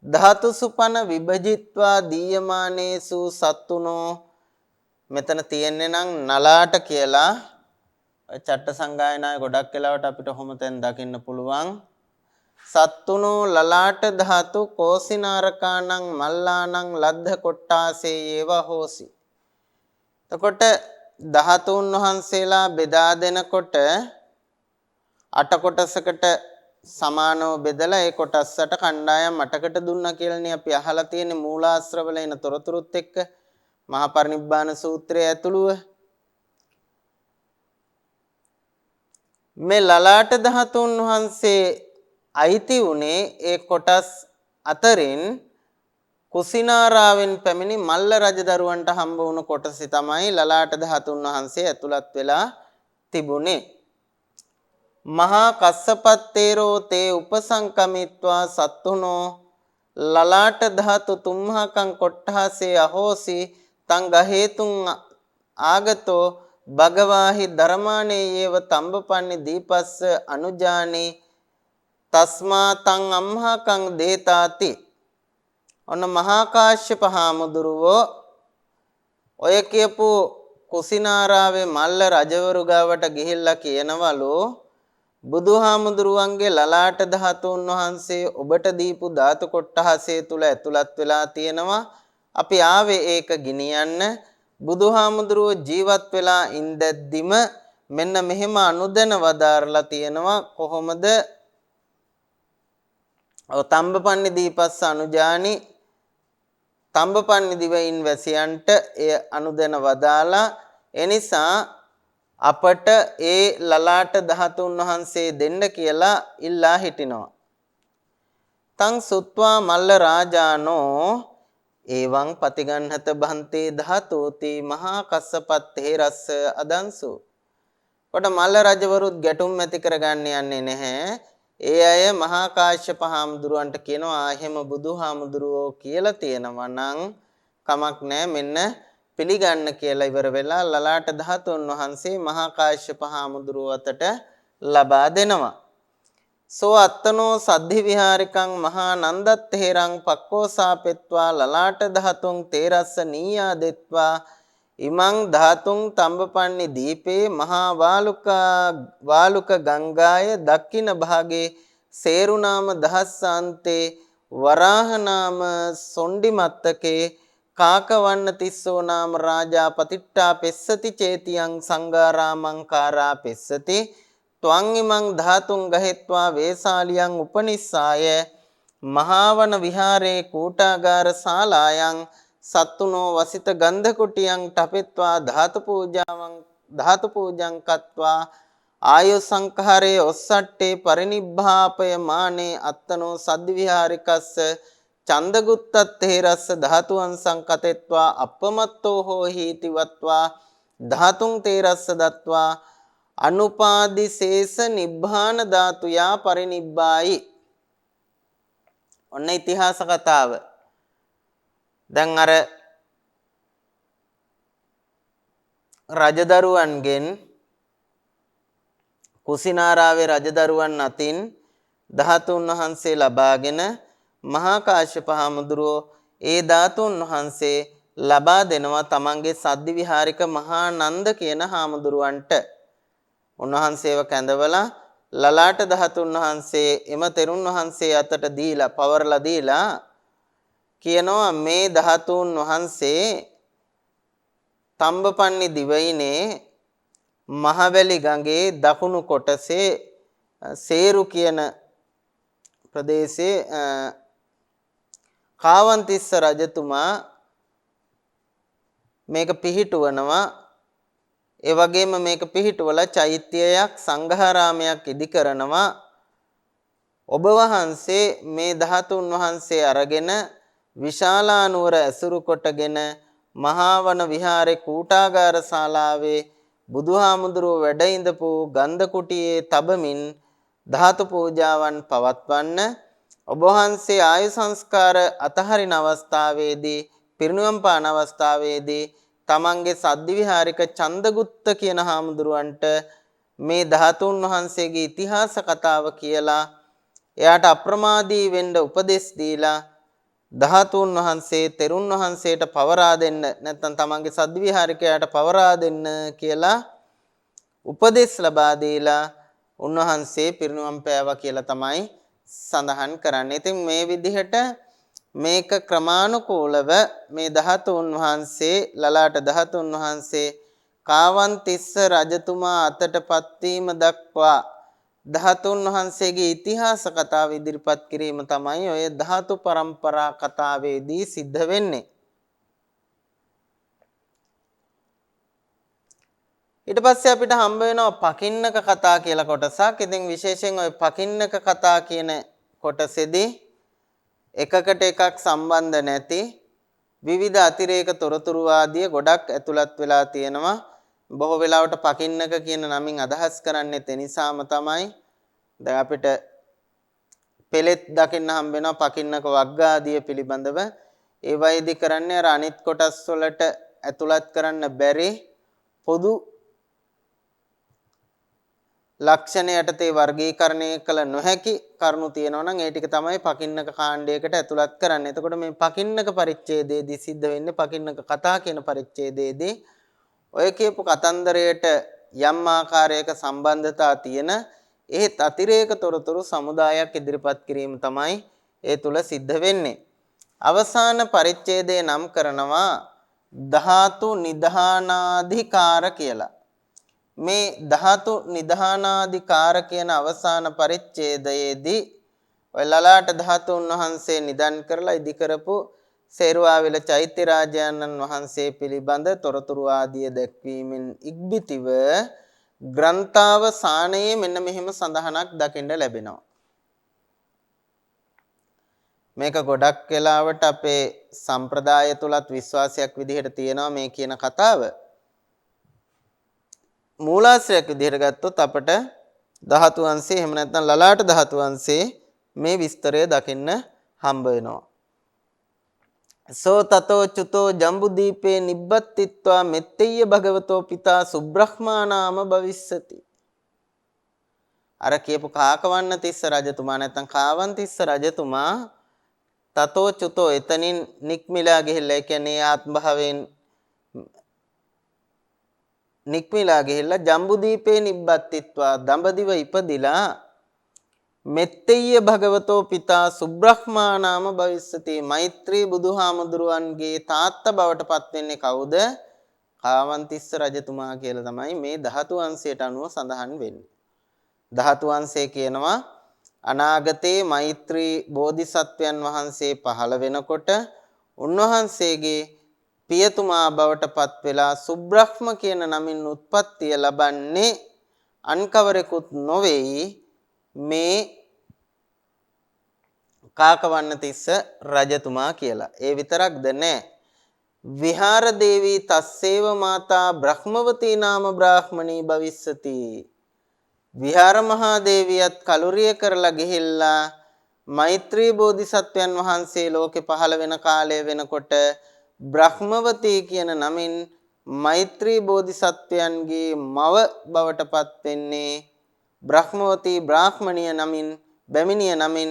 ධාතු සුපන විභජිත්වා දීයමානේසු සත්තුනෝ මෙතන තියෙන්නේ නම් නලාට කියලා චට්ට සංගායනාවේ ගොඩක් වෙලාවට අපිට ඔහොම තැන් දකින්න පුළුවන්. සත්තුනෝ ලලාට ධාතු කෝසිනාරකානං මල්ලානං ලද්ධ කොට්ටාසේ ඒව හෝසි. එතකොට ධාතුන් වහන්සේලා බෙදා දෙනකොට අට කොටසකට සමානව බෙදලා ඒ කොටස්සට කණ්ඩායම් 8කට දුන්නා කියලානේ අපි අහලා තියෙන්නේ මූලාශ්‍රවල එන තොරතුරුත් එක්ක මහා පරිනිබ්බාන සූත්‍රයේ ඇතුළුව. මේ ලලාට ධාතුන් වහන්සේ අයිති උනේ ඒ කොටස් අතරින් කුසිනාරාවෙන් පැමිණි මල්ල රජදරුවන්ට හම්බ වුණු කොටසේ තමයි ලලාට ධාතුන් වහන්සේ ඇතුළත් වෙලා තිබුණේ. මහා කස්සපත්තේරෝ තේ උපසංකමිත්වා සත්තුනෝ ලලාට ධාතු තුම්හකං කොට්ඨාසේ අහෝසි තං ගහේතුං ආගතෝ භගවාහි ධර්මානේ යේව තම්බපන්නි දීපස්ස අනුජානි තස්මා තං අම්හකං දේතාති. ඔන්න මහා කාශ්‍යප හාමුදුරුවෝ ඔය කියපු කුසිනාරාවේ මල්ල රජවරු ගාවට ගිහිල්ලා කියනවලු බුදුහාමුදුරුවන්ගේ ලලාට ධාතුන් වහන්සේ ඔබට දීපු ධාතු කොට්ටහසේ තුල ඇතුළත් වෙලා තියෙනවා. අපි ආවේ ඒක ගිනියන්න. බුදුහාමුදුරුවෝ ජීවත් වෙලා ඉඳද්දිම මෙන්න මෙහෙම අනුදැන වදාරලා තියෙනවා. කොහොමද? තම්බපන්නි දීපස්ස අනුජානි තම්බපන්නි දිවයින් වැසියන්ට එය අනුදැන වදාලා එනිසා අපට ඒ ලලාට ධාතුන් වහන්සේ දෙන්න කියලා ඉල්ලා හිටිනවා. තං සුත්වා මල්ල රාජානෝ එවං පතිගන්හත බන්තේ ධාතෝති මහා කස්සපත්තේ රස්ස අදංසු. කොට මල්ල රජවරුත් ගැටුම් ඇති කරගන්න යන්නේ නැහැ. ඒ අය මහා කාශ්‍යප හාමුදුරුවන්ට කියනවා එහෙම බුදුහාමුදුරුවෝ කියලා තියෙනවා නම් කමක් නැහැ මෙන්න පිළිගන්න කියලා ඉවර වෙලා ලලාට ධාතුන් වහන්සේ මහා කාශ්‍යප හාමුදුරුව අතට ලබා දෙනවා. සෝ අත්තනෝ සද්ධි විහාරිකං මහා නන්දත්තේරං පක්කෝසාපෙත්වා ලලාට ධාතුන් තේරස්ස නීයා දෙත්වා ඉමං ධාතුන් තම්බපන්නි දීපේ මහා වාලුක ගංගාය දක්ඛින භාගේ සේරුනාම දහස්සාන්තේ වරාහනාම සොණ්ඩිමත්තකේ කාකවන්න තිස්සෝ නාම රාජා පතිට්ඨා පෙස්සති චේතියං සංඝාරාමංකාරා පෙස්සති ත්වං ඉමං ධාතුන් ගහෙත්වා වේසාලියං උපනිස්සාය මහාවන විහාරේ කූටාගාර ශාලායන් සත්තුනෝ වසිත ගන්ධ කුටියං ඨපෙත්වා ධාතු පූජං කତ୍වා ආයු සංඛාරේ ඔස්සට්ටේ පරිනිබ්බාපය මානේ අත්තනෝ සද්ද විහාරිකස්ස චන්දගුත්තත්තේ රස්ස ධාතුං සංකතෙත්වා අපමත්තෝ හෝහීති වත්වා ධාතුං තේරස්ස දත්වා අනුපාදිශේෂ නිබ්බාන ධාතුයා පරිනිබ්බායි. ඔන්න ඉතිහාස කතාව. දැන් අර රජදරුවන්ගෙන් කුසිනාරාවේ රජදරුවන් අතින් ධාතුන් වහන්සේ ලබාගෙන මහා කාශ්‍යප හාමුදුරුවෝ ඒ ධාතුන් වහන්සේ ලබා දෙනවා තමන්ගේ සද්දි විහාරික මහා නන්ද කියන හාමුදුරුවන්ට. උන්වහන්සේව කැඳවලා ලලාට ධාතුන් වහන්සේ එම තෙරුන් වහන්සේ අතට දීලා පවර්ලා දීලා කියනවා මේ ධාතුන් වහන්සේ තම්බපන්නි දිවයිනේ මහවැලි ගඟේ දකුණු කොටසේ සේරු කියන ප්‍රදේශයේ කාවන්තිස්ස රජතුමා මේක පිහිටුවනවා. ඒ වගේම මේක පිහිටුවලා චෛත්‍යයක් සංඝාරාමයක් ඉදි කරනවා. ඔබ වහන්සේ මේ ධාතුන් වහන්සේ අරගෙන විශාලා නුවර ඇසුරු කොටගෙන මහාවන විහාරේ කූටාගාර ශාලාවේ බුදුහාමුදුරුව වැඩ ඉඳපු ගන්ධ කුටියේ තබමින් ධාතු පූජාවන් පවත්වන්න. ඔබ වහන්සේ ආයු සංස්කාර අතහරින අවස්ථාවේදී පිරිනුවම් පාන අවස්ථාවේදී තමන්ගේ සද්දිවිහාරික චන්දගුත්ත කියන හාමුදුරුවන්ට මේ ධාතුන් වහන්සේගේ ඉතිහාස කතාව කියලා එයාට අප්‍රමාදී වෙන්න උපදෙස් දීලා ධාතුන් වහන්සේ තෙරුන් වහන්සේට පවරා දෙන්න නැත්නම් තමන්ගේ සද්විහාරිකයාට පවරා දෙන්න කියලා උපදෙස් ලබා දීලා උන්වහන්සේ පිරිනුවම් පෑවා කියලා තමයි සඳහන් කරන්නේ. ඉතින් මේ විදිහට මේක ක්‍රමානුකූලව මේ ධාතුන් වහන්සේ ලලාට ධාතුන් වහන්සේ කාවන්තිස්ස රජතුමා අතටපත් වීම දක්වා ධාතුන් වහන්සේගේ ඉතිහාස කතාව ඉදිරිපත් කිරීම තමයි ඔය ධාතු පරම්පරා කතාවේදී සිද්ධ වෙන්නේ. ඊට පස්සේ අපිට හම්බ වෙනවා පකින්නක කතා කියලා කොටසක්. ඉතින් විශේෂයෙන් ওই පකින්නක කතා කියන කොටසේදී එකකට එකක් සම්බන්ධ නැති විවිධ අතිරේක තොරතුරු ආදිය ගොඩක් ඇතුළත් වෙලා තියෙනවා. බොහෝ වෙලාවට පකින්නක කියන නමින් අදහස් කරන්නේ ඒ නිසාම තමයි දැන් අපිට පෙලෙත් දකින්න හම්බ වෙනවා පකින්නක වග්ග ආදිය පිළිබඳව. ඒ වයිදි කරන්නේ අර අනිත් කොටස් වලට ඇතුළත් කරන්න බැරි පොදු ලක්ෂණ යටතේ වර්ගීකරණය කළ නොහැකි කරුණු තියෙනවා නම් ඒ ටික තමයි පකින්නක කාණ්ඩයකට ඇතුළත් කරන්නේ. එතකොට මේ පකින්නක පරිච්ඡේදයේදී සිද්ධ වෙන්නේ පකින්නක කතා කියන පරිච්ඡේදයේදී ඔය කියපු කතන්දරයට යම් ආකාරයක සම්බන්ධතා තියෙන ඒත් අතිරේක තොරතුරු සමුදායක් ඉදිරිපත් කිරීම තමයි ඒ තුල සිද්ධ වෙන්නේ. අවසාන පරිච්ඡේදය නම් කරනවා ධාතු නිධානාධිකාර කියලා. මේ ධාතු නිධානාධිකාර කියන අවසාන පරිච්ඡේදයේදී ඔය ලලාට ධාතුන් වහන්සේ නිදන් කරලා ඉදි කරපු සේරුවාවිල චෛත්‍ය රාජානන් වහන්සේ පිළිබඳ තොරතුරු ආදිය දැක්වීමෙන් ඉක්බිතිව ග්‍රන්ථාව සානයේ මෙන්න මෙහෙම සඳහනක් දකින්න ලැබෙනවා. මේක ගොඩක් වෙලාවට අපේ සම්ප්‍රදාය තුලත් විශ්වාසයක් විදිහට තියෙනවා මේ කියන කතාව. මූලාශ්‍රයක් විදිහට ගත්තොත් අපට ධාතු වංශේ එහෙම නැත්නම් ලලාට ධාතු වංශේ මේ විස්තරය දකින්න හම්බ වෙනවා. සෝ තතෝ චුතෝ ජම්බුදීපේ නිබ්බත්තිත්වා මෙත්තේය භගවතෝ පිතා සුබ්‍රහ්මානාම භවිස්සති. අර කියපු කාකවන්න තිස්ස රජතුමා නැත්නම් කාවන්තිස්ස රජතුමා තතෝ චුතෝ එතනින් නික්මිලා ගිහිල්ලා ඒ කියන්නේ ආත්ම භාවයෙන් නික්මිලා ගිහිල්ලා ජම්බුදීපේ නිබ්බත්තිත්වා දඹදිව ඉපදිලා මෙත්තේය භගවතෝ පිතා සුබ්‍රහ්මානාම භවිස්සති. මෛත්‍රී බුදුහාමුදුරුවන්ගේ තාත්තා බවට පත් වෙන්නේ කවුද? කාවන්තිස්ස රජතුමා කියලා තමයි මේ ධාතු වංශයට අනුව සඳහන් වෙන්නේ. ධාතු වංශය කියනවා අනාගතේ මෛත්‍රී බෝධිසත්වයන් වහන්සේ පහළ වෙනකොට උන්වහන්සේගේ පියතුමා බවට පත් වෙලා සුබ්‍රහ්ම කියන නමින් උත්පත්තිය ලබන්නේ අන්කවරෙකුත් නොවේයි මේ කාකවන්නතිස්ස රජතුමා කියලා. ඒ විතරක්ද නෑ. විහාර දේවී තස්සේව මාතා බ්‍රහ්මවතී නාම බ්‍රාහ්මණී භවිස්සති. විහාර මහා දේවියත් කලුරිය කරලා ගිහිල්ලා මෛත්‍රී බෝධිසත්වයන් වහන්සේ ලෝකේ පහළ වෙන කාලය වෙනකොට බ්‍රහ්මවතී කියන නමින් මෛත්‍රී බෝධිසත්වයන්ගේ මව බවට පත් වෙන්නේ බ්‍රහ්මවතී බ්‍රාහ්මණිය නමින් බැමිණිය නමින්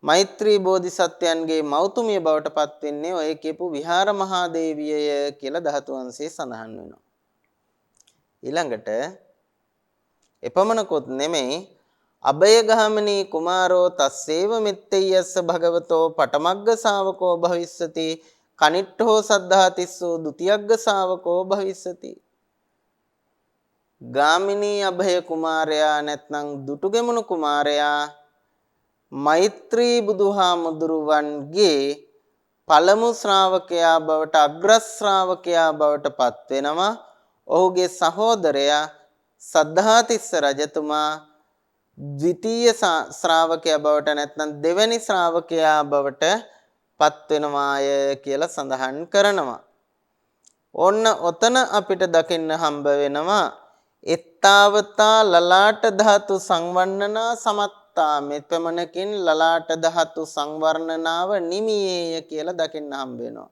මෛත්‍රී බෝධිසත්වයන්ගේ මෞතුමිය බවට පත් වෙන්නේ ඔය කියපු විහාර මහා දේවියය කියලා ධාතු වංශයේ සඳහන් වෙනවා. ඊළඟට එපමණකොත් නෙමෙයි අභයගාමිනී කුමාරෝ තස්සේව මෙත්තේයස්ස භගවතෝ පටමග්ග ශාවකෝ භවිස්සති කනිට්ඨෝ සද්ධාතිස්සෝ ဒ ුතියග්ග ශාවකෝ භවිස්සති. ගාමිනී අභය කුමාරයා නැත්නම් දුටුගෙමුණු කුමාරයා මෛත්‍රී බුදුහාමුදුරුවන්ගේ පළමු ශ්‍රාවකයා බවට අග්‍ර ශ්‍රාවකයා බවට පත් වෙනවා. ඔහුගේ සහෝදරයා සද්ධාතිස්ස රජතුමා ද්විතීය ශ්‍රාවකයා බවට නැත්නම් දෙවැනි ශ්‍රාවකයා බවට පත් වෙනවාය කියලා සඳහන් කරනවා. ඔන්න ඔතන අපිට දකින්න හම්බ වෙනවා එත්තාවතා ලලාට ධාතු සංවර්ණනා සමත්තා මෙපමණකින් ලලාට ධාතු සංවර්ණනාව නිමියේය කියලා දකින්න හම්බ වෙනවා.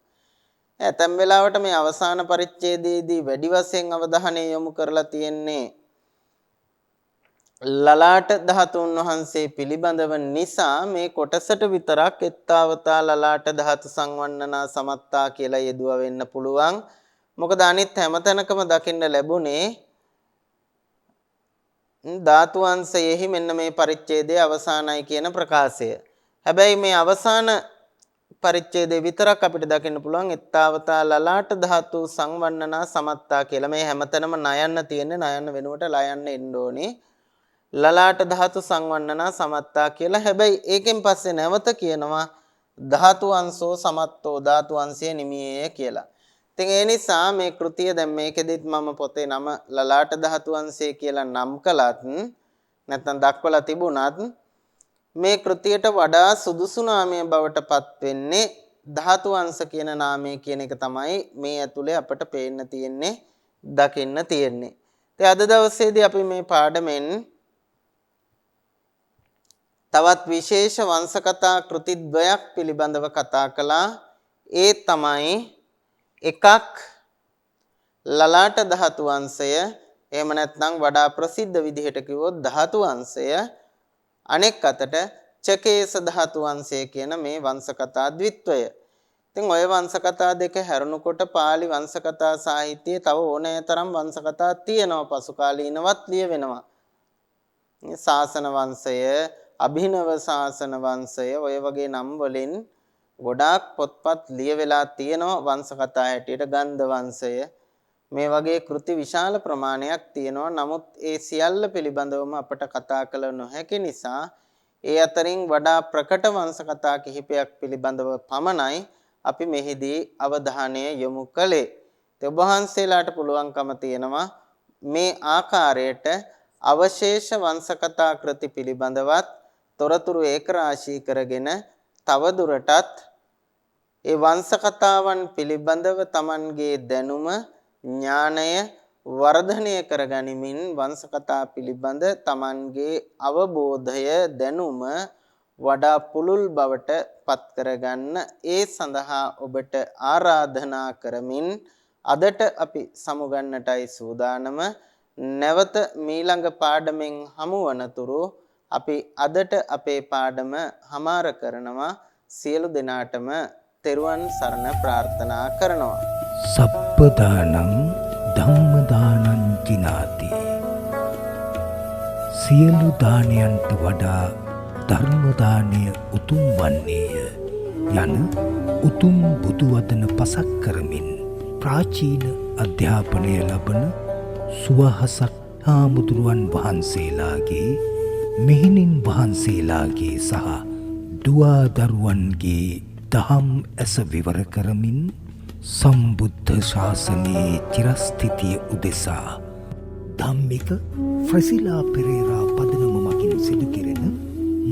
ඇතැම් වෙලාවට මේ අවසාන පරිච්ඡේදයේදී වැඩි වශයෙන් අවධානය යොමු කරලා තියෙන්නේ ලලාට ධාතුන් වහන්සේ පිළිබඳව නිසා මේ කොටසට විතරක් එත්තාවතා ලලාට ධාතු සංවන්නනා සමත්තා කියලා යෙදුවා වෙන්න පුළුවන්. මොකද අනිත් හැමතැනකම දකින්න ලැබුණේ ධාතු අංශයෙහි මෙන්න මේ පරිච්ඡේදයේ අවසానයි කියන ප්‍රකාශය. හැබැයි මේ අවසාන පරිච්ඡේදයේ විතරක් අපිට දකින්න පුළුවන් එත්තාවතා ලලාට ධාතු සංවන්නනා සමත්තා කියලා. මේ හැමතැනම නයන්න තියෙන්නේ නයන්න වෙනුවට ලයන්න එන්න ඕනේ. ලලාට ධාතු සංවන්නනා සමත්තා කියලා. හැබැයි ඒකෙන් පස්සේ නැවත කියනවා ධාතු අංශෝ සමත්තෝ ධාතු අංශය නිමියේය කියලා. ඉතින් ඒ නිසා මේ කෘතිය දැන් මේකෙදිත් මම පොතේ නම ලලාට ධාතු අංශය කියලා නම් කළත් නැත්නම් දක්වලා තිබුණත් මේ කෘතියට වඩා සුදුසු නාමය බවට පත් වෙන්නේ ධාතු අංශ කියන නාමය කියන එක තමයි මේ ඇතුලේ අපට පේන්න තියෙන්නේ දකින්න තියෙන්නේ. ඉතින් අද දවසේදී අපි මේ පාඩමෙන් තවත් විශේෂ වංශකථා කෘති ද්වයක් පිළිබඳව කතා කළා. ඒ තමයි එකක් ලලාට ධාතු වංශය, එහෙම නැත්නම් වඩා ප්‍රසිද්ධ විදිහට කිව්වොත් ධාතු වංශය, අනෙක් අතට චකේස ධාතු වංශය කියන මේ වංශකථා ද්විත්වය. ඉතින් ওই වංශකථා දෙක හැරුණකොට pāli වංශකථා සාහිත්‍යයේ තව ඕනෑ තරම් වංශකථා තියෙනවා, පසු කාලීනවත් ලියවෙනවා. ශාසන වංශය, අභිනව ශාසන වංශය, ඔය වගේ නම් වලින් ගොඩාක් පොත්පත් ලියවෙලා තියෙනවා වංශකථා හැටියට. ගන්ධ වංශය, මේ වගේ කෘති විශාල ප්‍රමාණයක් තියෙනවා. නමුත් ඒ සියල්ල පිළිබඳවම අපට කතා කළ නොහැකි නිසා ඒ අතරින් වඩා ප්‍රකට වංශකථා කිහිපයක් පිළිබඳව පමණයි අපි මෙහිදී අවධානය යොමු කළේ. ඒ ඔබ වහන්සේලාට පුළුවන්කම තියෙනවා මේ ආකාරයට අවශේෂ වංශකථා කෘති පිළිබඳවත් තොරතුරු ඒකරාශී කරගෙන තවදුරටත් ඒ වංශකථාවන් පිළිබඳව Tamanගේ දැනුම ඥානය වර්ධනය කරගනිමින් වංශකථා පිළිබඳ Tamanගේ අවබෝධය දැනුම වඩා පුළුල් බවට පත් කරගන්න ඒ සඳහා ඔබට ආරාධනා කරමින් අදට අපි සමුගන්නටයි සූදානම. නැවත මීළඟ පාඩමෙන් හමු වනතුරු අපි අදට අපේ පාඩම හමාර කරනවා. සියලු දෙනාටම තෙරුවන් සරණ ප්‍රාර්ථනා කරනවා. සප්පදානං ධම්මදානං කිනාති. සියලු දානයන්ට වඩා ධර්ම දානය උතුම් වන්නේය යන උතුම් බුදු වදන පසක් කරමින් ප්‍රාචීන අධ්‍යාපනය ලබන සුවහසක් හාමුදුරුවන් වහන්සේලාගේ, මෙහෙණින් වහන්සේලාගේ සහ දුවා දරුවන්ගේ දහම් ඇස විවර කරමින් සම්බුද්ධ ශාසනයේ චිරස්ථිතිය උදෙසා ධම්මික ෆ්‍රසිලා පෙරේරා පදනම මගින් සිදු කෙරෙන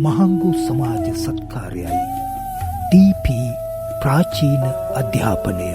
මහඟු සමාජ සත්කාරයයි ඩීපී ප්‍රාචීන අධ්‍යාපනය